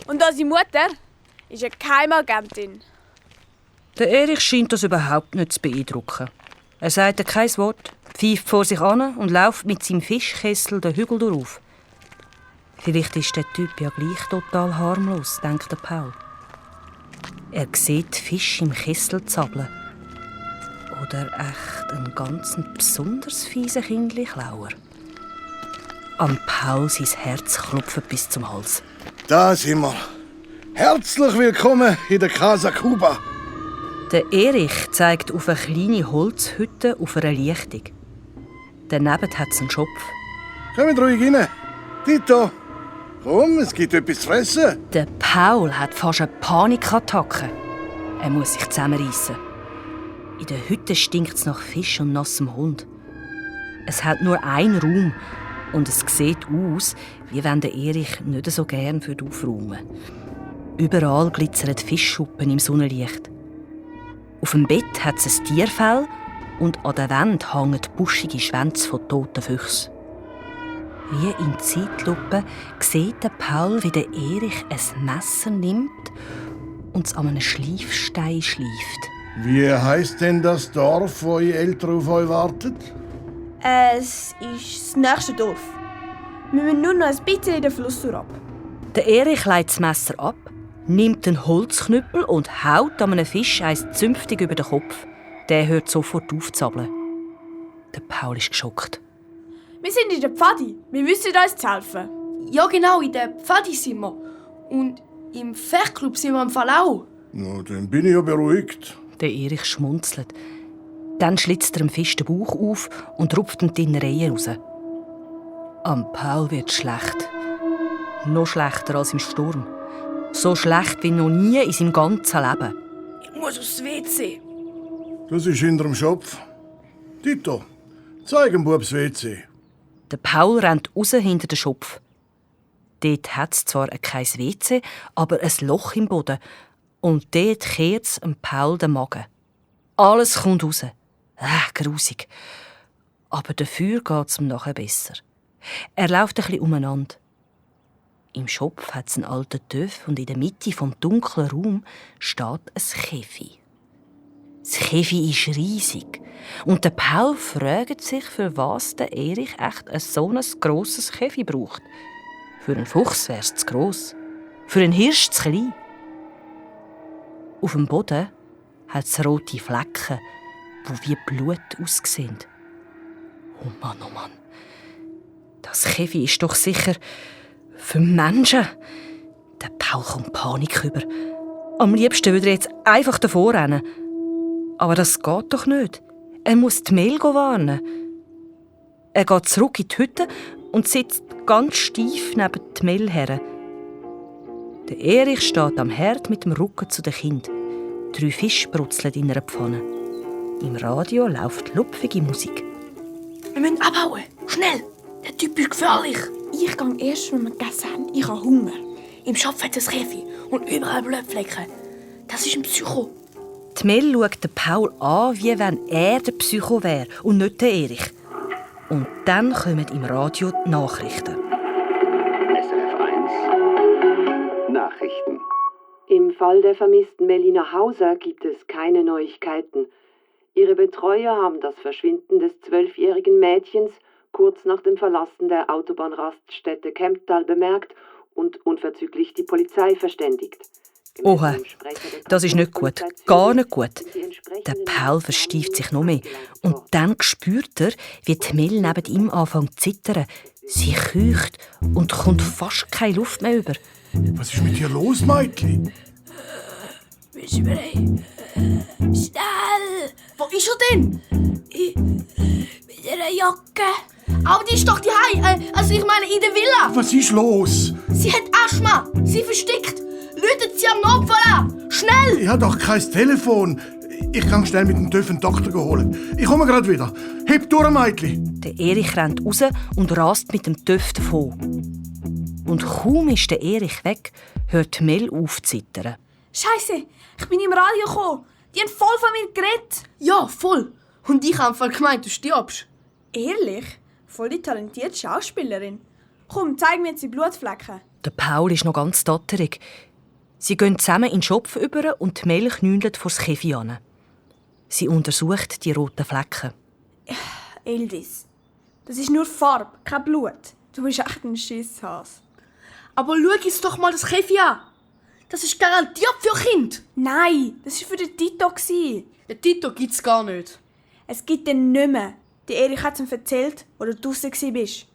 Und unsere Mutter ist eine Geheimagentin. Der Erich scheint das überhaupt nicht zu beeindrucken. Er sagt kein Wort, pfeift vor sich an und läuft mit seinem Fischkessel den Hügel durch. Vielleicht ist der Typ ja gleich total harmlos, denkt der Paul. Er sieht Fisch im Kessel zappeln. Oder echt einen ganz besonders fiesen Kindli-Klauer. Am Paul sein Herz klopft bis zum Hals. Da sind wir. Herzlich willkommen in der Casa Cuba. Der Erich zeigt auf eine kleine Holzhütte auf einer Lichtung. Daneben hat es einen Schopf. Kommt ruhig rein. Tito, komm, es gibt etwas zu fressen. Der Paul hat fast eine Panikattacke. Er muss sich zusammenreissen. In der Hütte stinkt es nach Fisch und nassem Hund. Es hat nur einen Raum und es sieht aus, wie wenn der Erich nicht so gern aufräumen würde. Überall glitzern Fischschuppen im Sonnenlicht. Auf dem Bett hat es ein Tierfell und an der Wand hängen buschige Schwänze von toten Füchsen. Wie in Zeitlupe sieht der Paul, wie der Erich ein Messer nimmt und es an einem Schleifstein schleift. Wie heisst denn das Dorf, wo eure Eltern auf euch warten? Es ist das nächste Dorf. Wir müssen nur noch ein bisschen den Fluss ab. Der Erich legt das Messer ab nimmt einen Holzknüppel und haut einem Fisch eins zünftig über den Kopf. Der hört sofort auf zu zappeln. Der Paul ist geschockt. Wir sind in der Pfadi. Wir wissen uns zu helfen. Ja genau, in der Pfadi sind wir. Und im Fechtclub sind wir im Fall auch. Na, dann bin ich ja beruhigt. Der Erich schmunzelt. Dann schlitzt er dem Fisch den Bauch auf und rupft ihn die Innereien raus. Am Paul wird schlecht. Noch schlechter als im Sturm. So schlecht wie noch nie in seinem ganzen Leben. Ich muss aufs WC. Das ist hinter dem Schopf. Tito, zeig dem Bub das WC. Der Paul rennt raus hinter den Schopf. Dort hat es zwar kein WC, aber ein Loch im Boden. Und dort kehrt es Paul den Magen. Alles kommt raus. Grusig. Aber dafür geht es ihm nachher besser. Er läuft ein bisschen umeinander. Im Schopf hat es einen alten Töff und in der Mitte des dunklen Raums steht ein Käfi. Das Käfi ist riesig. Und der Paul fragt sich, für was der Erich echt so ein grosses Käfi braucht. Für einen Fuchs wäre es zu gross. Für einen Hirsch zu klein. Auf dem Boden hat es rote Flecken, die wie Blut aussehen. Oh Mann, oh Mann. Das Käfi ist doch sicher für Menschen. Der Paul kommt Panik über. Am liebsten würde er jetzt einfach davor rennen. Aber das geht doch nicht. Er muss die Mel warnen. Er geht zurück in die Hütte und sitzt ganz steif neben die Mel her. Der Erich steht am Herd mit dem Rücken zu den Kindern. 3 Fische brutzeln in einer Pfanne. Im Radio läuft lupfige Musik. Wir müssen abhauen. Schnell! Der Typ ist gefährlich. Ich gehe erst, wenn wir gegessen haben. Ich habe Hunger. Im Schopf hat es Käfi und überall Blutflecken. Das ist ein Psycho. Die Mel schaut den Paul an, wie wenn er der Psycho wäre und nicht der Erich. Und dann kommen im Radio die Nachrichten. SRF 1 Nachrichten. Im Fall der vermissten Melina Hauser gibt es keine Neuigkeiten. Ihre Betreuer haben das Verschwinden des 12-jährigen Mädchens kurz nach dem Verlassen der Autobahnraststätte Kemptal bemerkt und unverzüglich die Polizei verständigt. Oha, das ist nicht gut. Gar nicht gut. Der Paul versteift sich noch mehr. Und dann spürt er, wie die Mel neben ihm anfängt zu zittern. Sie keucht und kommt fast keine Luft mehr über. Was ist mit dir los, Mädchen? Bist du bereit? Schnell! Wo ist er denn? Mit einer Jacke. Aber die ist doch daheim. Also ich meine in der Villa. Was ist los? Sie hat Asthma. Sie versteckt. Läutet sie am Notfall an. Schnell! Ich habe doch kein Telefon. Ich kann schnell mit dem Töff einen Doktor holen. Ich komme gerade wieder. Heb durch, Mädchen. Der Erich rennt raus und rast mit dem Töff davon. Und kaum ist der Erich weg, hört Mel auf zu zittern. Scheisse, ich bin im Radio gekommen. Die haben voll von mir geredet. Ja, voll. Und ich habe gemeint, du stirbst. Ehrlich? Voll die talentierte Schauspielerin. Komm, zeig mir jetzt die Blutflecken. Der Paul ist noch ganz tatterig. Sie gehen zusammen in den Schopf über und die Mel knündelt vor das Käfi an. Sie untersucht die roten Flecken. Eldis, das ist nur Farbe, kein Blut. Du bist echt ein Schisshas. Aber schau jetzt doch mal das Käfi an. Das ist garantiert für Kind. Nein, das war für den Tito. Den Tito gibt's gar nicht. Es gibt den nicht mehr. Der Erich hat es ihm erzählt, wo du draussen warst.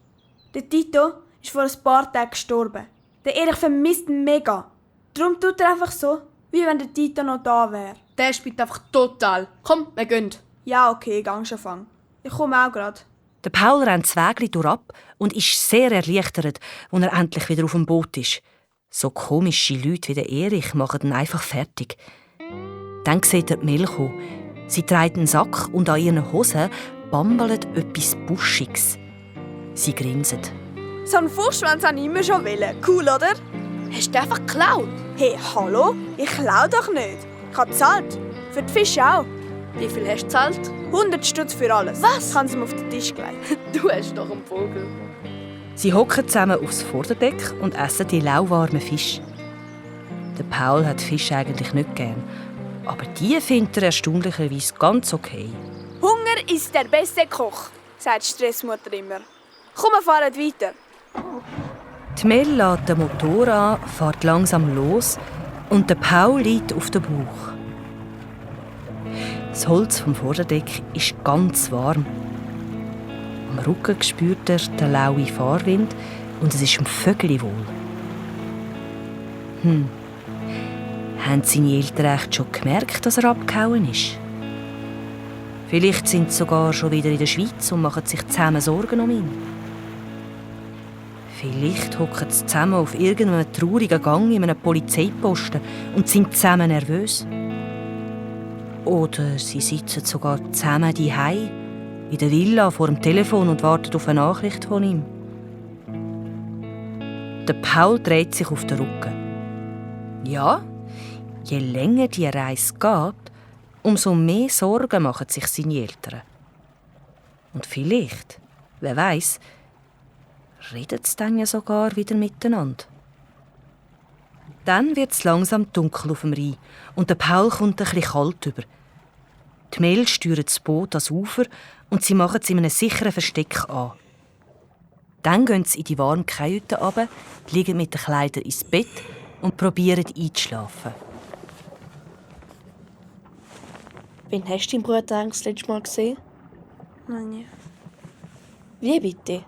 Der Tito ist vor ein paar Tagen gestorben. Der Erich vermisst ihn mega. Darum tut er einfach so, wie wenn der Tito noch da wäre. Der spielt einfach total. Komm, wir gehen. Ja, okay, gang schon fang. Ich komme auch gerade. Der Paul rennt das Wägli durchab und ist sehr erleichtert, als er endlich wieder auf dem Boot ist. So komische Leute wie der Erich machen ihn einfach fertig. Dann sieht er die Mel kommen. Sie trägt einen Sack und an ihren Hosen bambelt etwas Buschiges. Sie grinsen. So einen Fuchsschwanz wollte ich immer schon wollen. Cool, oder? Hast du einfach geklaut? Hey, hallo? Ich klau doch nicht. Ich habe gezahlt. Für die Fische auch. Wie viel hast du gezahlt? 100 Stutz für alles. Was? Ich habe sie mir auf den Tisch gelegt. Du hast doch einen Vogel. Sie hocken zusammen aufs Vorderdeck und essen die lauwarmen Fische. Der Paul hat Fisch eigentlich nicht gern, aber die findet er erstaunlicherweise ganz okay. Hunger ist der beste Koch, sagt die Stressmutter immer. Komm, wir fahren weiter. Die Mel lässt den Motor an, fährt langsam los Und der Paul liegt auf dem Bauch. Das Holz vom Vorderdeck ist ganz warm. Am Rücken spürt er den lauen Fahrwind und es ist ihm vögeli wohl. Haben seine Eltern echt schon gemerkt, dass er abgehauen ist? Vielleicht sind sie sogar schon wieder in der Schweiz und machen sich zusammen Sorgen um ihn. Vielleicht hocken sie zusammen auf irgendeinem traurigen Gang in einem Polizeiposten und sind zusammen nervös. Oder sie sitzen sogar zusammen daheim in der Villa vor dem Telefon und warten auf eine Nachricht von ihm. Der Paul dreht sich auf den Rücken. Ja, je länger die Reise geht, umso mehr Sorgen machen sich seine Eltern. Und vielleicht, wer weiß, reden sie dann ja sogar wieder miteinander. Dann wird es langsam dunkel auf dem Rhein und der Paul kommt ein bisschen kalt über. Die Mel steuert das Boot ans Ufer und sie machen es in einem sicheren Versteck an. Dann gehen sie in die warme Kajüte runter, liegen mit den Kleidern ins Bett und probieren einzuschlafen. Wann hast du deinen Bruder eigentlich das letzte Mal gesehen? Noch nie. Wie bitte?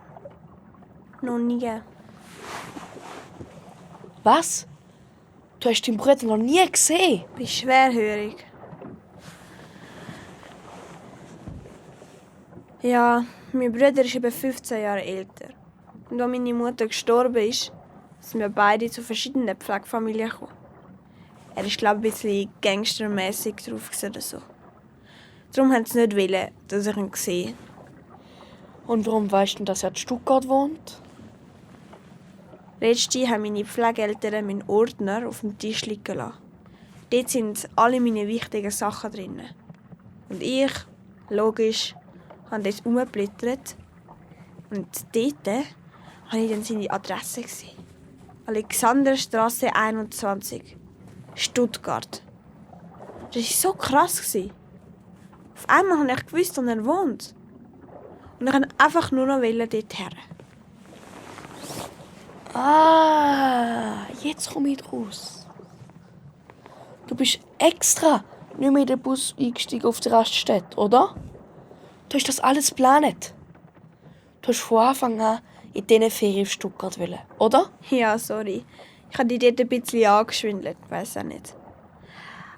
Noch nie. Was? Du hast deinen Bruder noch nie gesehen? Ich bin schwerhörig. Ja, mein Bruder ist etwa 15 Jahre älter. Und als meine Mutter gestorben ist, sind wir beide zu verschiedenen Pflegefamilien gekommen. Er ist, glaube ich, ein bisschen gangstermässig drauf oder so. Darum wollten sie nicht wollen, dass ich ihn sehe. Und warum weißt du, dass er in Stuttgart wohnt? Letztens haben meine Pflegeeltern meinen Ordner auf dem Tisch liegen lassen. Dort sind alle meine wichtigen Sachen drin. Und ich, logisch, habe dort herumgeblättert. Und dort habe ich dann seine Adresse gesehen. Alexanderstraße 21, Stuttgart. Das war so krass. Auf einmal habe ich gewusst, wo er wohnt. Und ich wollte einfach nur noch dort her. Ah, jetzt komme ich raus. Du bist extra nicht mehr in den Bus eingestiegen auf die Raststätte, oder? Du hast das alles geplant. Du hast von Anfang an in diesen Ferien auf Stuttgart wollen, oder? Ja, sorry. Ich habe dich dort ein bisschen angeschwindelt, weiss auch nicht.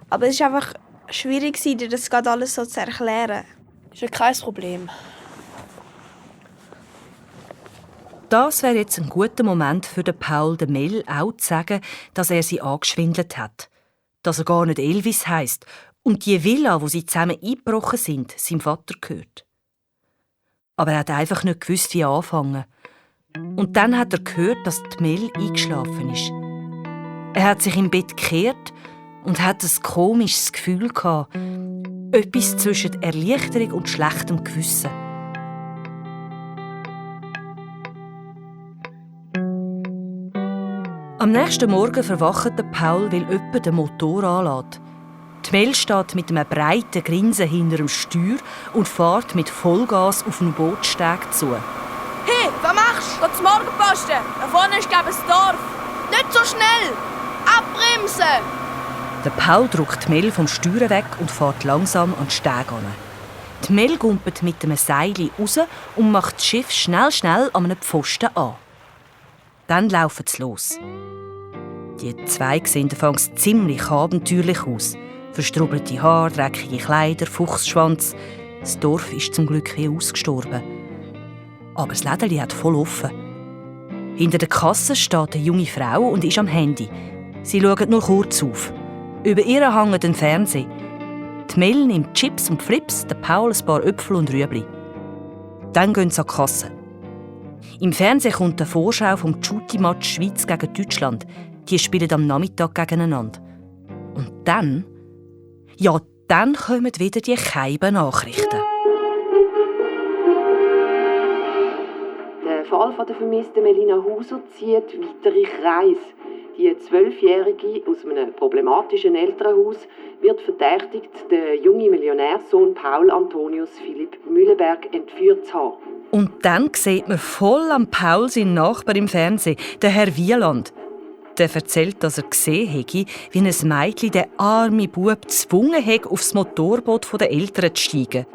Aber es war einfach schwierig, dir das gerade alles so zu erklären. Ist ja kein Problem. Das wäre jetzt ein guter Moment für den Paul de Mel auch zu sagen, dass er sie angeschwindelt hat. Dass er gar nicht Elvis heisst und die Villa, wo sie zusammen eingebrochen sind, seinem Vater gehört. Aber er hat einfach nicht gewusst, wie anfangen. Und dann hat er gehört, dass die Mel eingeschlafen ist. Er hat sich im Bett gekehrt und hat ein komisches Gefühl gehabt. Etwas zwischen Erleichterung und schlechtem Gewissen. Am nächsten Morgen verwacht der Paul, weil jemand den Motor anlässt. Die Mel steht mit einem breiten Grinsen hinter dem Steuer und fährt mit Vollgas auf den Bootssteg zu. Hey, was machst du? Geh zum Morgenposten. Da vorne ist, glaube ich, das Dorf. Nicht so schnell! Abbremsen! Der Paul drückt die Mel vom Steuer weg und fährt langsam an den Steg an. Die Mel gumpelt mit einem Seil raus und macht das Schiff schnell an einem Pfosten an. Dann laufen sie los. Die zwei sehen anfangs ziemlich abenteuerlich aus. Verstrubelte Haare, dreckige Kleider, Fuchsschwanz. Das Dorf ist zum Glück wie ausgestorben. Aber das Lädeli hat voll offen. Hinter der Kasse steht eine junge Frau und ist am Handy. Sie schaut nur kurz auf. Über ihr hängt ein Fernseher. Die Mel nimmt Chips und Flips, der Paul ein paar Äpfel und Rüebli. Dann gehen sie an die Kasse. Im Fernsehen kommt eine Vorschau vom Shooty-Match Schweiz gegen Deutschland. Die spielen am Nachmittag gegeneinander. Und dann? Ja, dann kommen wieder die keiben Nachrichten. Der Fall von der vermissten Melina Hauser zieht weitere Kreise. Die 12-Jährige aus einem problematischen Elternhaus wird verdächtigt, den jungen Millionärssohn Paul Antonius Philipp Mühlenberg entführt zu haben. Und dann sieht man voll am Paul seinen Nachbar im Fernsehen, den Herr Wieland. Der erzählt, dass er gesehen hätte, wie ein Mädchen den armen Bub gezwungen hat, aufs Motorboot der Eltern zu steigen.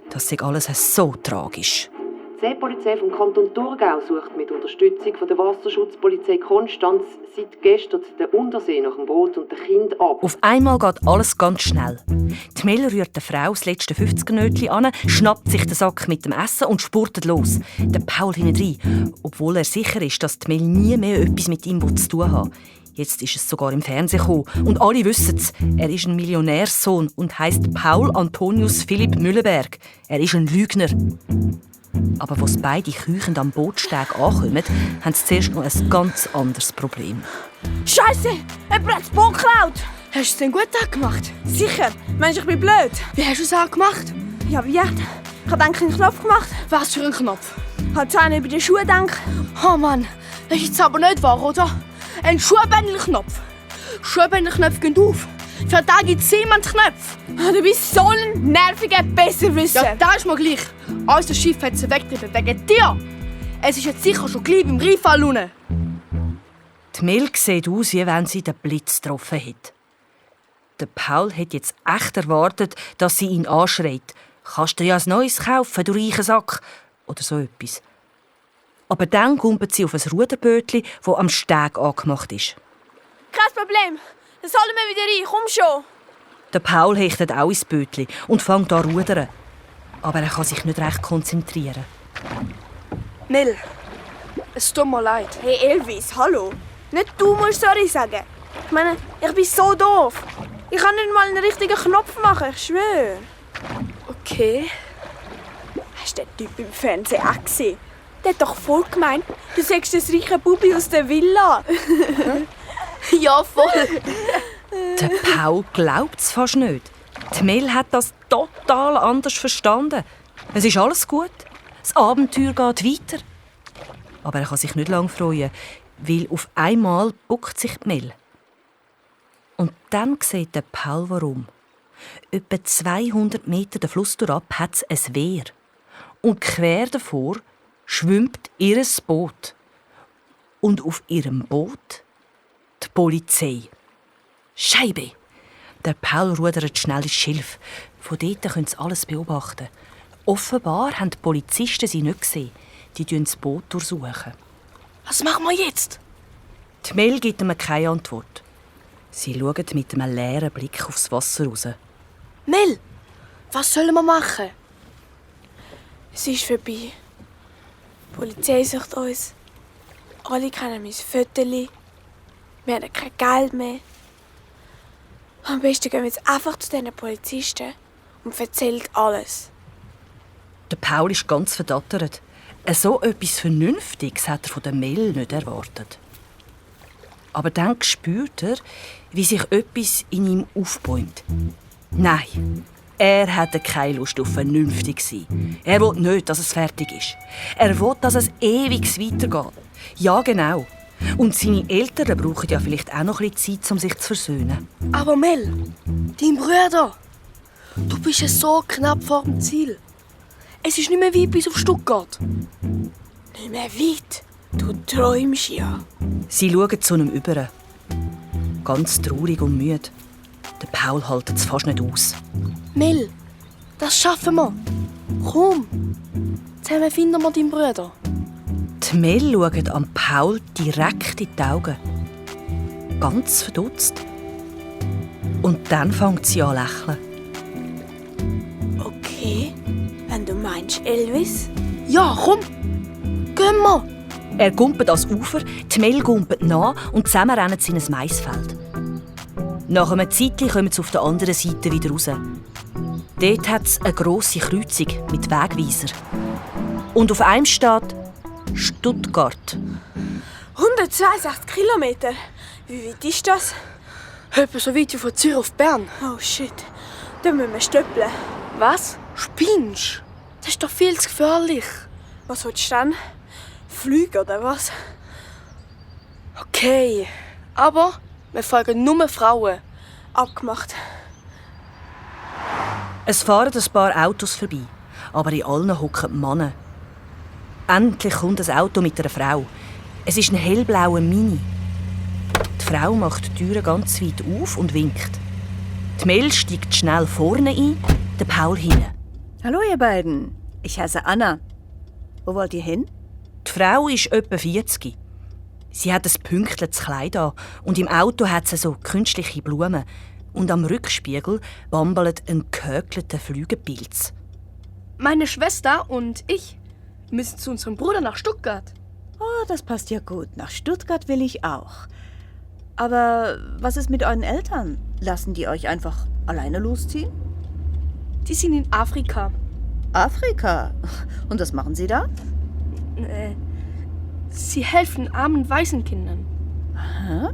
Das sei alles so tragisch. Die Seepolizei vom Kanton Thurgau sucht mit Unterstützung von der Wasserschutzpolizei Konstanz seit gestern den Untersee nach dem Boot und dem Kind ab. Auf einmal geht alles ganz schnell. Die Mel rührt der Frau das letzte 50er-Nötchen an, schnappt sich den Sack mit dem Essen und spurtet los. Der Paul hinein, obwohl er sicher ist, dass die Mel nie mehr etwas mit ihm zu tun hat. Jetzt ist es sogar im Fernsehen gekommen. Und alle wissen es. Er ist ein Millionärssohn und heisst Paul Antonius Philipp Mühlenberg. Er ist ein Lügner. Aber als beide keuchend am Bootsteg ankommen, haben sie zuerst noch ein ganz anderes Problem. Scheiße, jemand hat das Boot geklaut. Hast du es denn gut gemacht? Sicher, meinst du, ich bin blöd? Wie hast du es auch gemacht? Ja, wie? Ich habe einen Knopf gemacht. Was für ein Knopf? Ich habe zuerst über die Schuhe gedacht. Oh Mann, das ist jetzt aber nicht wahr, oder? Ein Schuhbändelknopf. Schuhbändelknöpfe gehen auf. Für den gibt es 7 Knöpfe. Du bist so ein nerviger Besserwisser. Ja, das ist mir gleich. Unser Schiff hat sie weggetrieben wegen dir. Es ist jetzt sicher schon gleich beim Rheinfall unten. Die Mel sieht aus, wie wenn sie den Blitz getroffen hat. Der Paul hat jetzt echt erwartet, dass sie ihn anschreit. «Kannst du dir ja ein neues kaufen, du reicher Sack?» oder so etwas. Aber dann kumpelt sie auf ein Ruderbötchen, das am Steg angemacht ist. Kein Problem. Dann sollen wir wieder rein. Komm schon. Der Paul hechtet auch ins Bötchen und fängt an zu rudern. Aber er kann sich nicht recht konzentrieren. Mel, es tut mir leid. Hey Elvis, hallo. Nicht du musst sorry sagen. Ich meine, ich bin so doof. Ich kann nicht mal einen richtigen Knopf machen, ich schwöre. Okay. Hast du den Typ im Fernsehen auch gesehen? Der hat doch voll gemeint, du sagst das reiche Bubi aus der Villa. Ja, voll. Der Paul glaubt es fast nicht. Die Mel hat das total anders verstanden. Es ist alles gut. Das Abenteuer geht weiter. Aber er kann sich nicht lange freuen, weil auf einmal buckt sich die Mel. Und dann sieht der Paul warum. Etwa 200 Meter den Fluss durchab hat es ein Wehr. Und quer davor schwimmt ihr Boot. Und auf ihrem Boot die Polizei. Scheibe! Der Paul rudert schnell ins Schilf. Von dort können sie alles beobachten. Offenbar haben die Polizisten sie nicht gesehen. Die durchsuchen das Boot durchsuchen. Was machen wir jetzt? Die Mel gibt ihm keine Antwort. Sie schauen mit einem leeren Blick aufs Wasser raus. Mel, was sollen wir machen? Es ist vorbei. Die Polizei sucht uns. Alle kennen mein Fötterli. Wir haben kein Geld mehr. Am besten gehen wir jetzt einfach zu diesen Polizisten und erzählen alles. Der Paul ist ganz verdattert. So etwas Vernünftiges hat er von der Mel nicht erwartet. Aber dann spürt er, wie sich etwas in ihm aufbäumt. Nein, er hatte keine Lust auf vernünftig sein. Er will nicht, dass es fertig ist. Er will, dass es ewig weitergeht. Ja, genau. Und seine Eltern brauchen ja vielleicht auch noch ein bisschen Zeit, um sich zu versöhnen. Aber Mel, dein Bruder, du bist ja so knapp vor dem Ziel. Es ist nicht mehr weit bis auf Stuttgart. Nicht mehr weit. Du träumst ja. Sie schauen zu ihm über. Ganz traurig und müde. Der Paul hält es fast nicht aus. Mel, das schaffen wir. Komm, zusammen finden wir deinen Bruder. Die Mel schaut am Paul direkt in die Augen. Ganz verdutzt. Und dann fängt sie an zu lächeln. Okay, wenn du meinst, Elvis. Ja, komm, gehen wir. Er gumpet ans Ufer, die Mel gumpet nach und zusammen rennen sie in ein Maisfeld. Nach einem Zeitchen kommen sie auf der anderen Seite wieder raus. Dort hat es eine grosse Kreuzung mit Wegweiser. Und auf einem steht Stuttgart. 162 Kilometer. Wie weit ist das? Etwa so weit wie von Zürich auf Bern. Oh shit, da müssen wir stöppeln. Was? Spinnst? Das ist doch viel zu gefährlich. Was willst du dann? Fliegen oder was? Okay, aber wir folgen nur Frauen. Abgemacht. Es fahren ein paar Autos vorbei, aber in allen hocken Männer. Endlich kommt ein Auto mit einer Frau. Es ist ein hellblauer Mini. Frau macht die Türe ganz weit auf und winkt. Die Mel steigt schnell vorne ein, der Paul hinten. Hallo ihr beiden, ich heiße Anna. Wo wollt ihr hin? Die Frau ist etwa 40. Sie hat ein pünktliches Kleid an und im Auto hat sie so künstliche Blumen. Und am Rückspiegel bambelt ein gehökelter Flügelpilz. Meine Schwester und ich müssen zu unserem Bruder nach Stuttgart. Oh, das passt ja gut. Nach Stuttgart will ich auch. Aber was ist mit euren Eltern? Lassen die euch einfach alleine losziehen? Die sind in Afrika. Afrika? Und was machen sie da? Sie helfen armen Waisenkindern. Aha.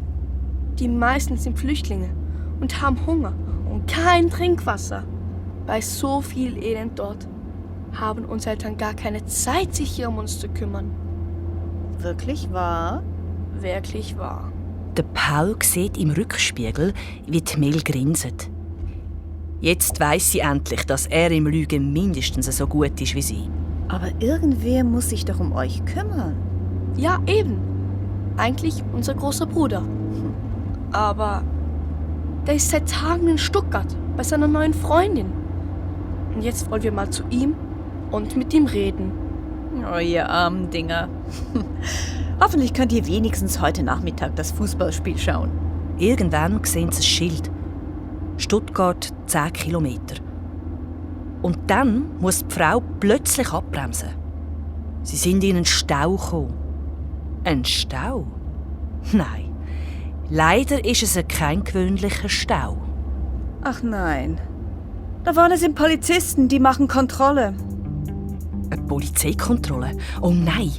Die meisten sind Flüchtlinge und haben Hunger und kein Trinkwasser. Bei so viel Elend dort haben unsere Eltern gar keine Zeit, sich hier um uns zu kümmern. Wirklich wahr? Wirklich wahr. Der Paul sieht im Rückspiegel, wie die Mel grinset. Jetzt weiss sie endlich, dass er im Lügen mindestens so gut ist wie sie. Aber irgendwer muss sich doch um euch kümmern. Ja, eben. Eigentlich unser großer Bruder. Aber der ist seit Tagen in Stuttgart bei seiner neuen Freundin. Und jetzt wollen wir mal zu ihm und mit ihm reden. Oh, ihr armen Dinger. Hoffentlich könnt ihr wenigstens heute Nachmittag das Fußballspiel schauen. Irgendwann sehen sie das Schild. Stuttgart 10 Kilometer. Und dann muss die Frau plötzlich abbremsen. Sie sind in einen Stau gekommen. Ein Stau? Nein. Leider ist es kein gewöhnlicher Stau. Ach nein. Da vorne sind Polizisten, die machen Kontrolle. Eine Polizeikontrolle? Oh nein,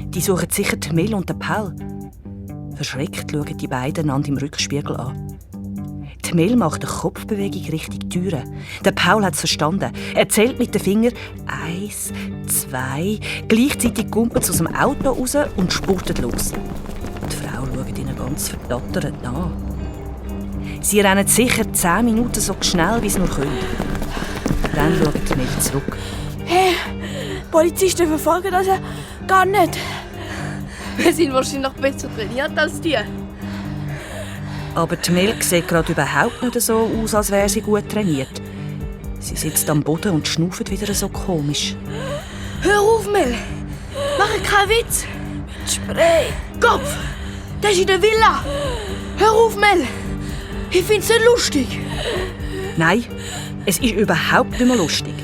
die suchen sicher die Mel und den Paul. Verschreckt schauen die beiden einander im Rückspiegel an. Die Mel macht eine Kopfbewegung Richtung Türe. Der Paul hat es verstanden. Er zählt mit den Fingern 1, 2. Gleichzeitig kumpelt sie aus dem Auto raus und spurtet los. Die Frau schaut ihnen ganz verdattert nach. Sie rennen sicher 10 Minuten so schnell, wie sie nur können. Dann schaut die Mel zurück. Hey, Polizisten verfolgen das ja gar nicht. Wir sind wahrscheinlich noch besser trainiert als die. Aber die Mel sieht gerade überhaupt nicht so aus, als wäre sie gut trainiert. Sie sitzt am Boden und schnauft wieder so komisch. Hör auf, Mel! Mach keinen Witz! Spray. Kopf! Der ist in der Villa! Hör auf, Mel! Ich find's nicht lustig! Nein, es ist überhaupt nicht mehr lustig.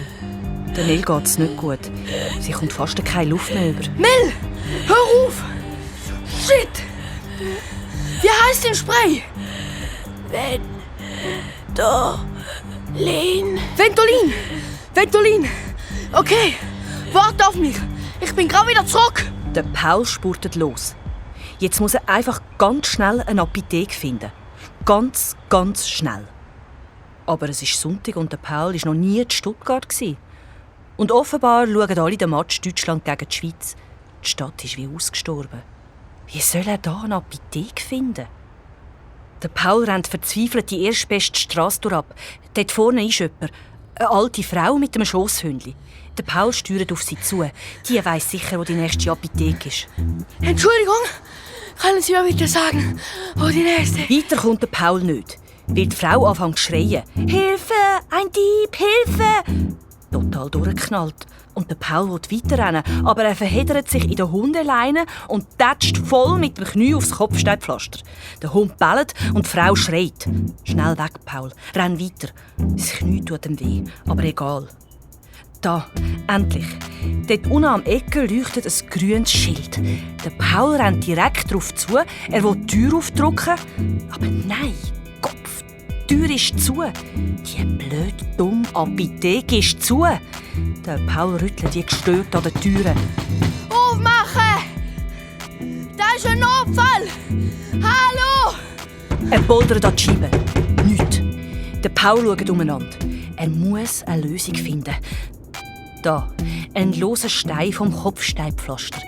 Der Mel geht's nicht gut. Sie kommt fast keine Luft mehr über. Mel! Hör auf! Shit! Wie heißt denn Spray? Ventolin! Ventolin! Okay, warte auf mich! Ich bin gerade wieder zurück! Der Paul spurtet los. Jetzt muss er einfach ganz schnell eine Apotheke finden. Ganz, ganz schnell. Aber es ist Sonntag und der Paul war noch nie in Stuttgart. Und offenbar schauen alle den Match Deutschland gegen die Schweiz. Die Stadt ist wie ausgestorben. Wie soll er da eine Apotheke finden? Der Paul rennt verzweifelt die erstbeste Strasse durchab. Dort vorne ist jemand. Eine alte Frau mit einem Schosshündli. Der Paul steuert auf sie zu. Die weiss sicher, wo die nächste Apotheke ist. Entschuldigung, können Sie mir bitte sagen, wo die nächste... Weiter kommt der Paul nicht, weil die Frau anfängt zu schreien. «Hilfe! Ein Dieb! Hilfe!» Total durchgeknallt. Und der Paul will weiterrennen, aber er verheddert sich in der Hundeleine und tätscht voll mit dem Knie aufs Kopfsteinpflaster. Der Hund bellt und die Frau schreit. «Schnell weg, Paul! Renn weiter!» Das Knie tut ihm weh, aber egal. Da, endlich. Dort unten am Ecke leuchtet ein grünes Schild. Der Paul rennt direkt darauf zu. Er will die Tür aufdrücken. Aber nein, Kopf, die Tür ist zu. Die blöde, dumme Apotheke ist zu. Der Paul rüttelt wie gestört an der Tür. Aufmachen! Da ist ein Notfall! Hallo! Er poltert an die Scheibe. Nichts. Der Paul schaut umeinander. Er muss eine Lösung finden. Da, ein loser Stein vom Kopfsteinpflaster.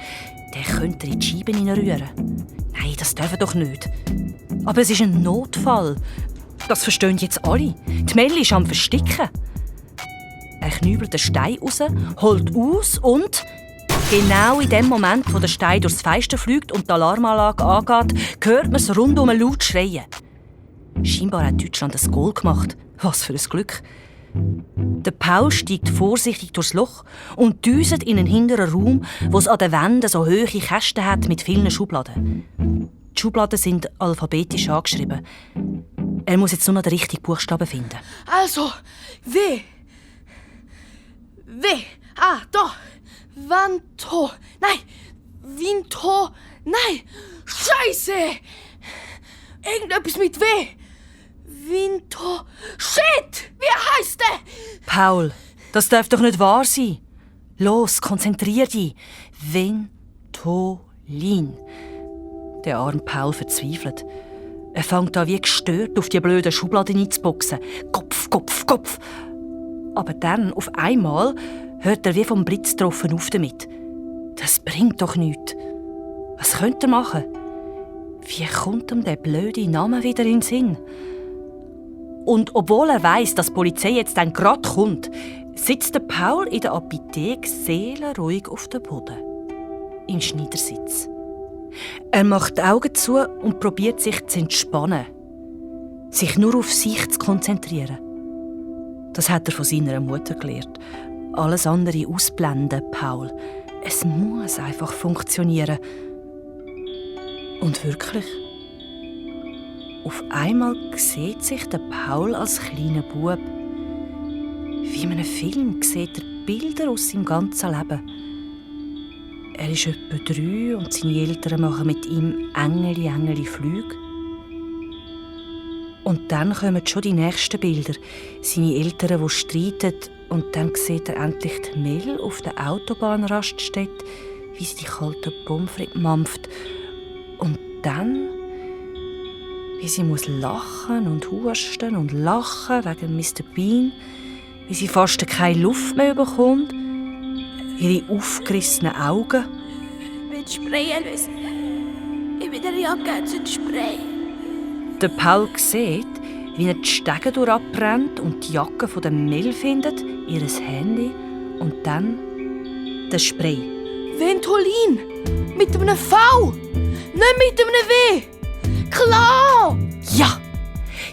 Der könnte er in die Scheiben hineinrühren. Nein, das dürfen doch nicht. Aber es ist ein Notfall. Das verstehen jetzt alle. Die Mel ist am Versticken. Er knübelt den Stein raus, holt aus und... Genau in dem Moment, wo der Stein durchs Fenster fliegt und die Alarmanlage angeht, hört man es rundum laut schreien. Scheinbar hat Deutschland ein Goal gemacht. Was für ein Glück. Der Paul steigt vorsichtig durchs Loch und düset in einen hinteren Raum, wo es an den Wänden so hohe Kästen hat mit vielen Schubladen. Die Schubladen sind alphabetisch angeschrieben. Er muss jetzt nur noch den richtigen Buchstaben finden. Also, W. Ah, da. Vanto. Nein. Vinto. Nein. Scheiße. Irgendetwas mit W. Vinto. Shit. Wie heisst der? Paul, das darf doch nicht wahr sein. Los, konzentrier dich. Ventolin. Der arme Paul verzweifelt. Er fängt an wie gestört auf die blöden Schubladen einzuboxen. Kopf, Kopf, Kopf. Aber dann, auf einmal, hört er wie vom Blitz getroffen auf damit. Das bringt doch nichts. Was könnte er machen? Wie kommt ihm der blöde Name wieder in den Sinn? Und obwohl er weiss, dass die Polizei jetzt dann gerade kommt, sitzt der Paul in der Apotheke seelenruhig auf dem Boden. Im Schneidersitz. Er macht die Augen zu und probiert sich zu entspannen. Sich nur auf sich zu konzentrieren. Das hat er von seiner Mutter gelernt. Alles andere ausblenden, Paul. Es muss einfach funktionieren. Und wirklich. Auf einmal sieht sich der Paul als kleiner Bub. Wie in einem Film sieht er Bilder aus seinem ganzen Leben. Er ist etwa 3 und seine Eltern machen mit ihm engeli Flüge. Und dann kommen schon die nächsten Bilder. Seine Eltern, die streiten. Und dann sieht er endlich die Mel auf der Autobahnraststätte, wie sie die kalten Pommes frites mampft. Und dann, wie sie muss lachen und husten und lachen wegen Mr. Bean, wie sie fast keine Luft mehr bekommt, ihre aufgerissenen Augen. Ich will Spray lösen. Ich will der Jacke zum Spray. Der Paul sieht, wie er die Stege durchabbrennt und die Jacke von der Mel findet, ihr Handy und dann den Spray. Ventolin. Mit einem V. Nicht mit einem W. Klar. Ja!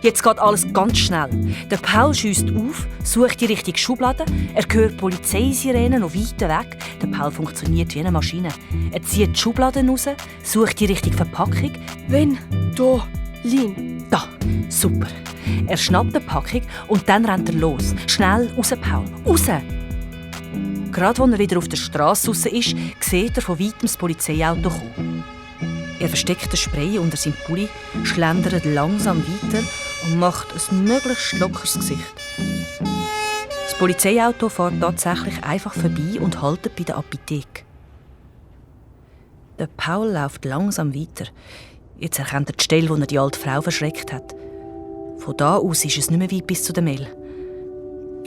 Jetzt geht alles ganz schnell. Der Paul schiesst auf, sucht die richtige Schublade. Er hört Polizeisirenen noch weit weg. Der Paul funktioniert wie eine Maschine. Er zieht die Schubladen raus, sucht die richtige Verpackung. Ventolin. Da, super. Er schnappt die Packung und dann rennt er los. Schnell raus, Paul. Raus! Gerade als er wieder auf der Straße raus ist, sieht er von weitem das Polizeiauto kommen. Er versteckt den Spray unter seinem Pulli, schlendert langsam weiter und macht ein möglichst lockeres Gesicht. Das Polizeiauto fährt tatsächlich einfach vorbei und haltet bei der Apotheke. Der Paul läuft langsam weiter. Jetzt erkennt er die Stelle, wo er die alte Frau verschreckt hat. Von da aus ist es nicht mehr weit bis zu der Mel.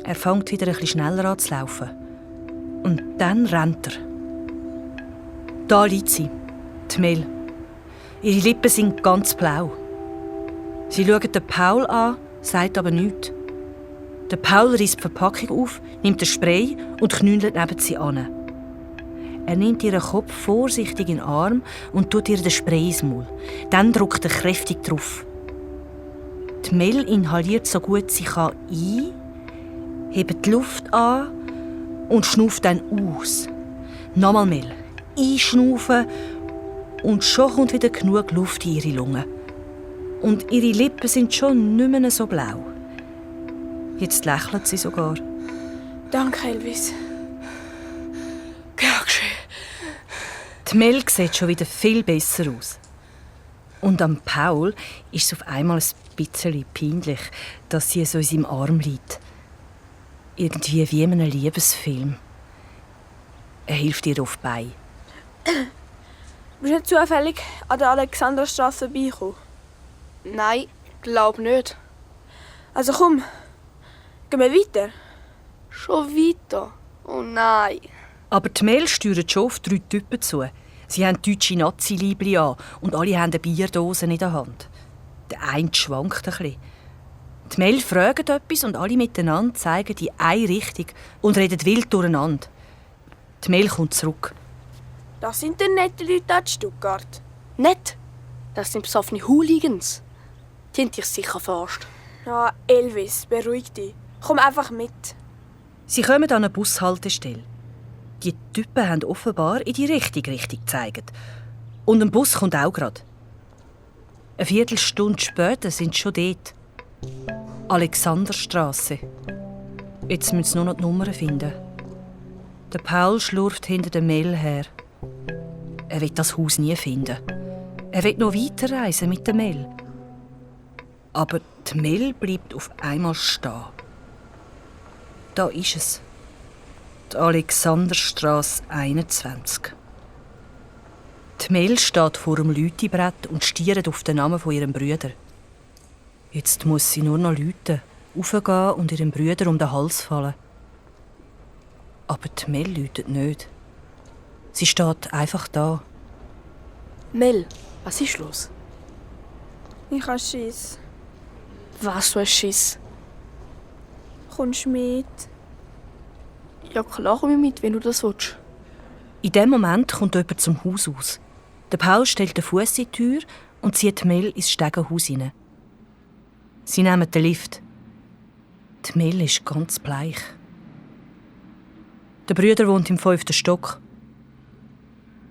Er fängt wieder ein bisschen schneller an zu laufen. Und dann rennt er. Da liegt sie, die Mel. Ihre Lippen sind ganz blau. Sie schaut den Paul an, sagt aber nichts. Der Paul reißt die Verpackung auf, nimmt den Spray und knündelt neben sie an. Er nimmt ihren Kopf vorsichtig in den Arm und tut ihr den Spray ins Maul. Dann drückt er kräftig drauf. Die Mel inhaliert so gut sie kann ein, hebt die Luft an und schnauft dann aus. Nochmal Mel. Einschnaufen und schon kommt wieder genug Luft in ihre Lungen. Und ihre Lippen sind schon nicht mehr so blau. Jetzt lächelt sie sogar. Danke, Elvis. Gern geschehen. Die Mel sieht schon wieder viel besser aus. Und am Paul ist es auf einmal ein bisschen peinlich, dass sie so in seinem Arm liegt. Irgendwie wie in einem Liebesfilm. Er hilft ihr auf die Beine. Bist du nicht zufällig an der Alexanderstraße vorbeigekommen? Nein, glaub nicht. Also komm, gehen wir weiter. Schon weiter? Oh nein. Aber die Mel steuert schon auf 3 Typen zu. Sie haben deutsche Nazi-Liebli an und alle haben eine Bierdose in der Hand. Der eine schwankt ein bisschen. Die Mel fragt etwas und alle miteinander zeigen in eine Richtung und reden wild durcheinander. Die Mel kommt zurück. Das sind die netten Leute aus Stuttgart. Nett. Das sind besoffene Hooligans. Die haben dich sicher verarscht. Ja, Elvis, beruhig dich. Komm einfach mit. Sie kommen an eine Bushaltestelle. Die Typen haben offenbar in die richtige Richtung gezeigt. Und ein Bus kommt auch gerade. Eine Viertelstunde später sind sie schon dort. Alexanderstrasse. Jetzt müssen sie nur noch die Nummern finden. Der Paul schlurft hinter dem Mel her. Er will das Haus nie finden. Er will noch weiterreisen mit der Mel. Aber die Mel bleibt auf einmal stehen. Da ist es. Die Alexanderstrasse 21. Die Mel steht vor dem Läutebrett und stiert auf den Namen von ihrem Bruder. Jetzt muss sie nur noch läuten, raufgehen und ihrem Bruder um den Hals fallen. Aber die Mel läutet nicht. Sie steht einfach da. Mel, was ist los? Ich habe Schiss. Was, du hast Schiss? Kommst du mit? Ja, klar komm ich mit, wenn du das willst. In dem Moment kommt jemand zum Haus aus. Der Paul stellt den Fuß in die Tür und zieht Mel ins Stegenhaus hinein. Sie nehmen den Lift. Die Mel ist ganz bleich. Der Bruder wohnt im 5. Stock.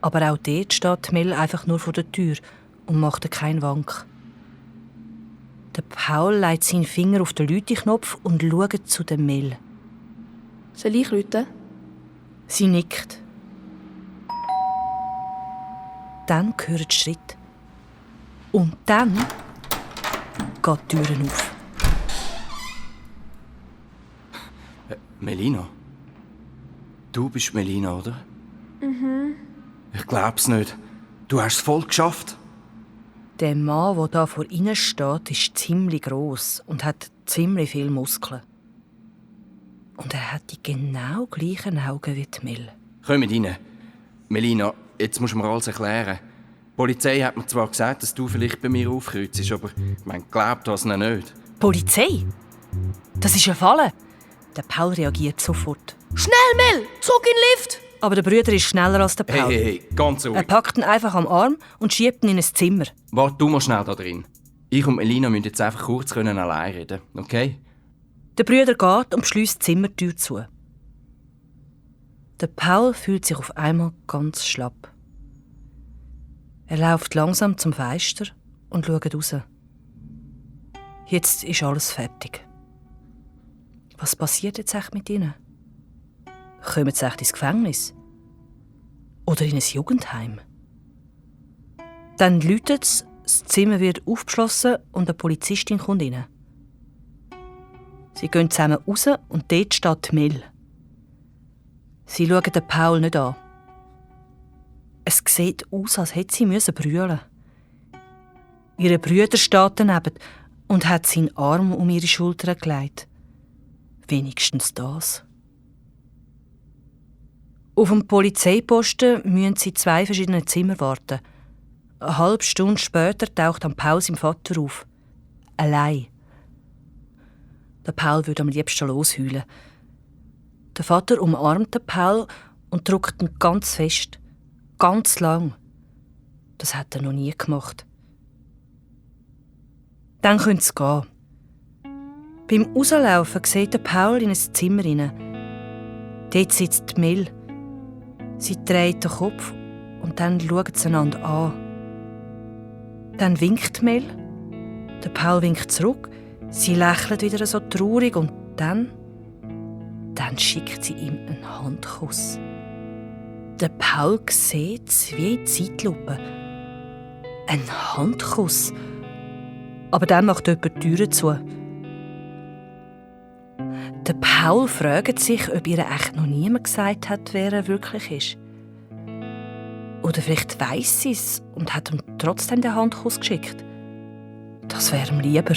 Aber auch dort steht Mel einfach nur vor der Tür und macht keinen Wank. Der Paul legt seinen Finger auf den Läuteknopf und schaut zu der Mel. Soll ich läuten? Sie nickt. Dann hören die Schritte. Und dann geht die Tür auf. Melina? Du bist Melina, oder? Mhm. Ich glaub's nicht. Du hast es voll geschafft. Der Mann, der da vor ihnen steht, ist ziemlich gross und hat ziemlich viele Muskeln. Und er hat die genau gleichen Augen wie die Mel. Komm rein. Melina, jetzt musst du mir alles erklären. Die Polizei hat mir zwar gesagt, dass du vielleicht bei mir aufkreuzt, aber ich glaubt das noch nicht. Polizei? Das ist eine Falle. Der Paul reagiert sofort. Schnell, Mel! Zurück in den Lift! Aber der Bruder ist schneller als der Paul. Hey, ganz ruhig. Er packt ihn einfach am Arm und schiebt ihn in ein Zimmer. Warte du mal schnell da drin. Ich und Melina müssen jetzt einfach kurz allein reden, okay? Der Bruder geht und schließt die Zimmertür zu. Der Paul fühlt sich auf einmal ganz schlapp. Er läuft langsam zum Fenster und schaut raus. Jetzt ist alles fertig. Was passiert jetzt echt mit ihnen? Kommen sie echt ins Gefängnis? Oder in ein Jugendheim? Dann läutet es, das Zimmer wird aufgeschlossen und eine Polizistin kommt rein. Sie gehen zusammen raus und dort steht Mel. Sie schauen den Paul nicht an. Es sieht aus, als hätte sie brüllen müssen. Ihr Bruder steht daneben und hat seinen Arm um ihre Schulter gelegt. Wenigstens das. Auf dem Polizeiposten müssen sie in 2 verschiedenen Zimmern warten. Eine halbe Stunde später taucht am Paul sein Vater auf. Allein. Der Paul würde am liebsten losheulen. Der Vater umarmt den Paul und drückt ihn ganz fest. Ganz lang. Das hat er noch nie gemacht. Dann können sie gehen. Beim Rauslaufen sieht der Paul in ein Zimmer hinein. Dort sitzt Mel. Sie dreht den Kopf und dann schauen sie einander an. Dann winkt Mel. Der Paul winkt zurück. Sie lächelt wieder so traurig und dann schickt sie ihm einen Handkuss. Der Paul sieht es wie in Zeitlupe. Ein Handkuss. Aber dann macht jemand die Türe zu. Der Paul fragt sich, ob ihr echt noch niemand gesagt hat, wer er wirklich ist. Oder vielleicht weiss sie es und hat ihm trotzdem den Handkuss geschickt. Das wäre ihm lieber.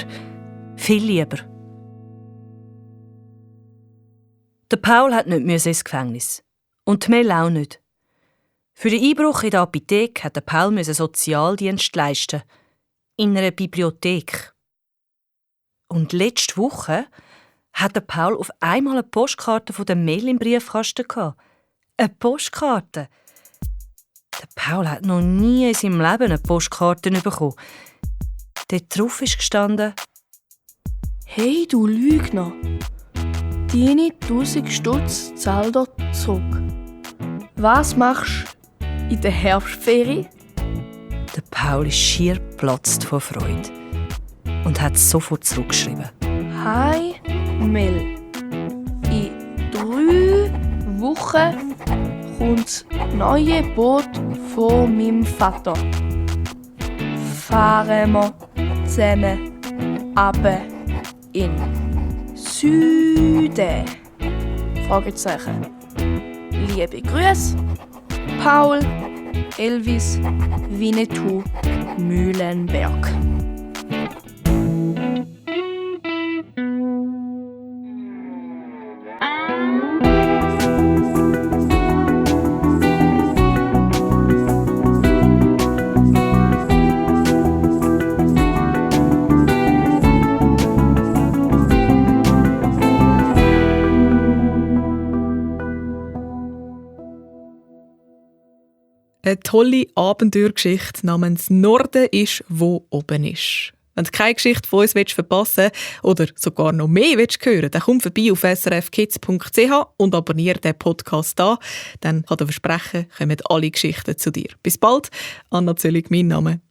Viel lieber. Der Paul hat nicht ins Gefängnis. Und Mel auch nicht. Für den Einbruch in der Apotheke hat der Paul Sozialdienst leisten. In einer Bibliothek. Und letzte Woche hat der Paul auf einmal eine Postkarte von der Mel im Briefkasten gehabt. Eine Postkarte. Der Paul hat noch nie in seinem Leben eine Postkarte bekommen. Dort drauf ist gestanden: Hey, du Lügner! Deine 1000 Stutz zahl dir zurück. Was machst du in der Herbstferie? Der Paul ist schier geplatzt vor Freude und hat sofort zurückgeschrieben: Hi, Mel. In 3 Wochen kommt das neue Boot von meinem Vater. Fahren wir zusammen runter in Süden? Fragezeichen. Liebe Grüße, Paul Elvis Winnetou Mühlenberg. Eine tolle Abenteuergeschichte namens «Norden ist, wo oben ist». Wenn du keine Geschichte von uns verpassen willst oder sogar noch mehr hören willst, dann komm vorbei auf srfkids.ch und abonniere den Podcast da. Dann kann ich dir versprechen, kommen alle Geschichten zu dir. Bis bald. Anna Zöllig, mein Name.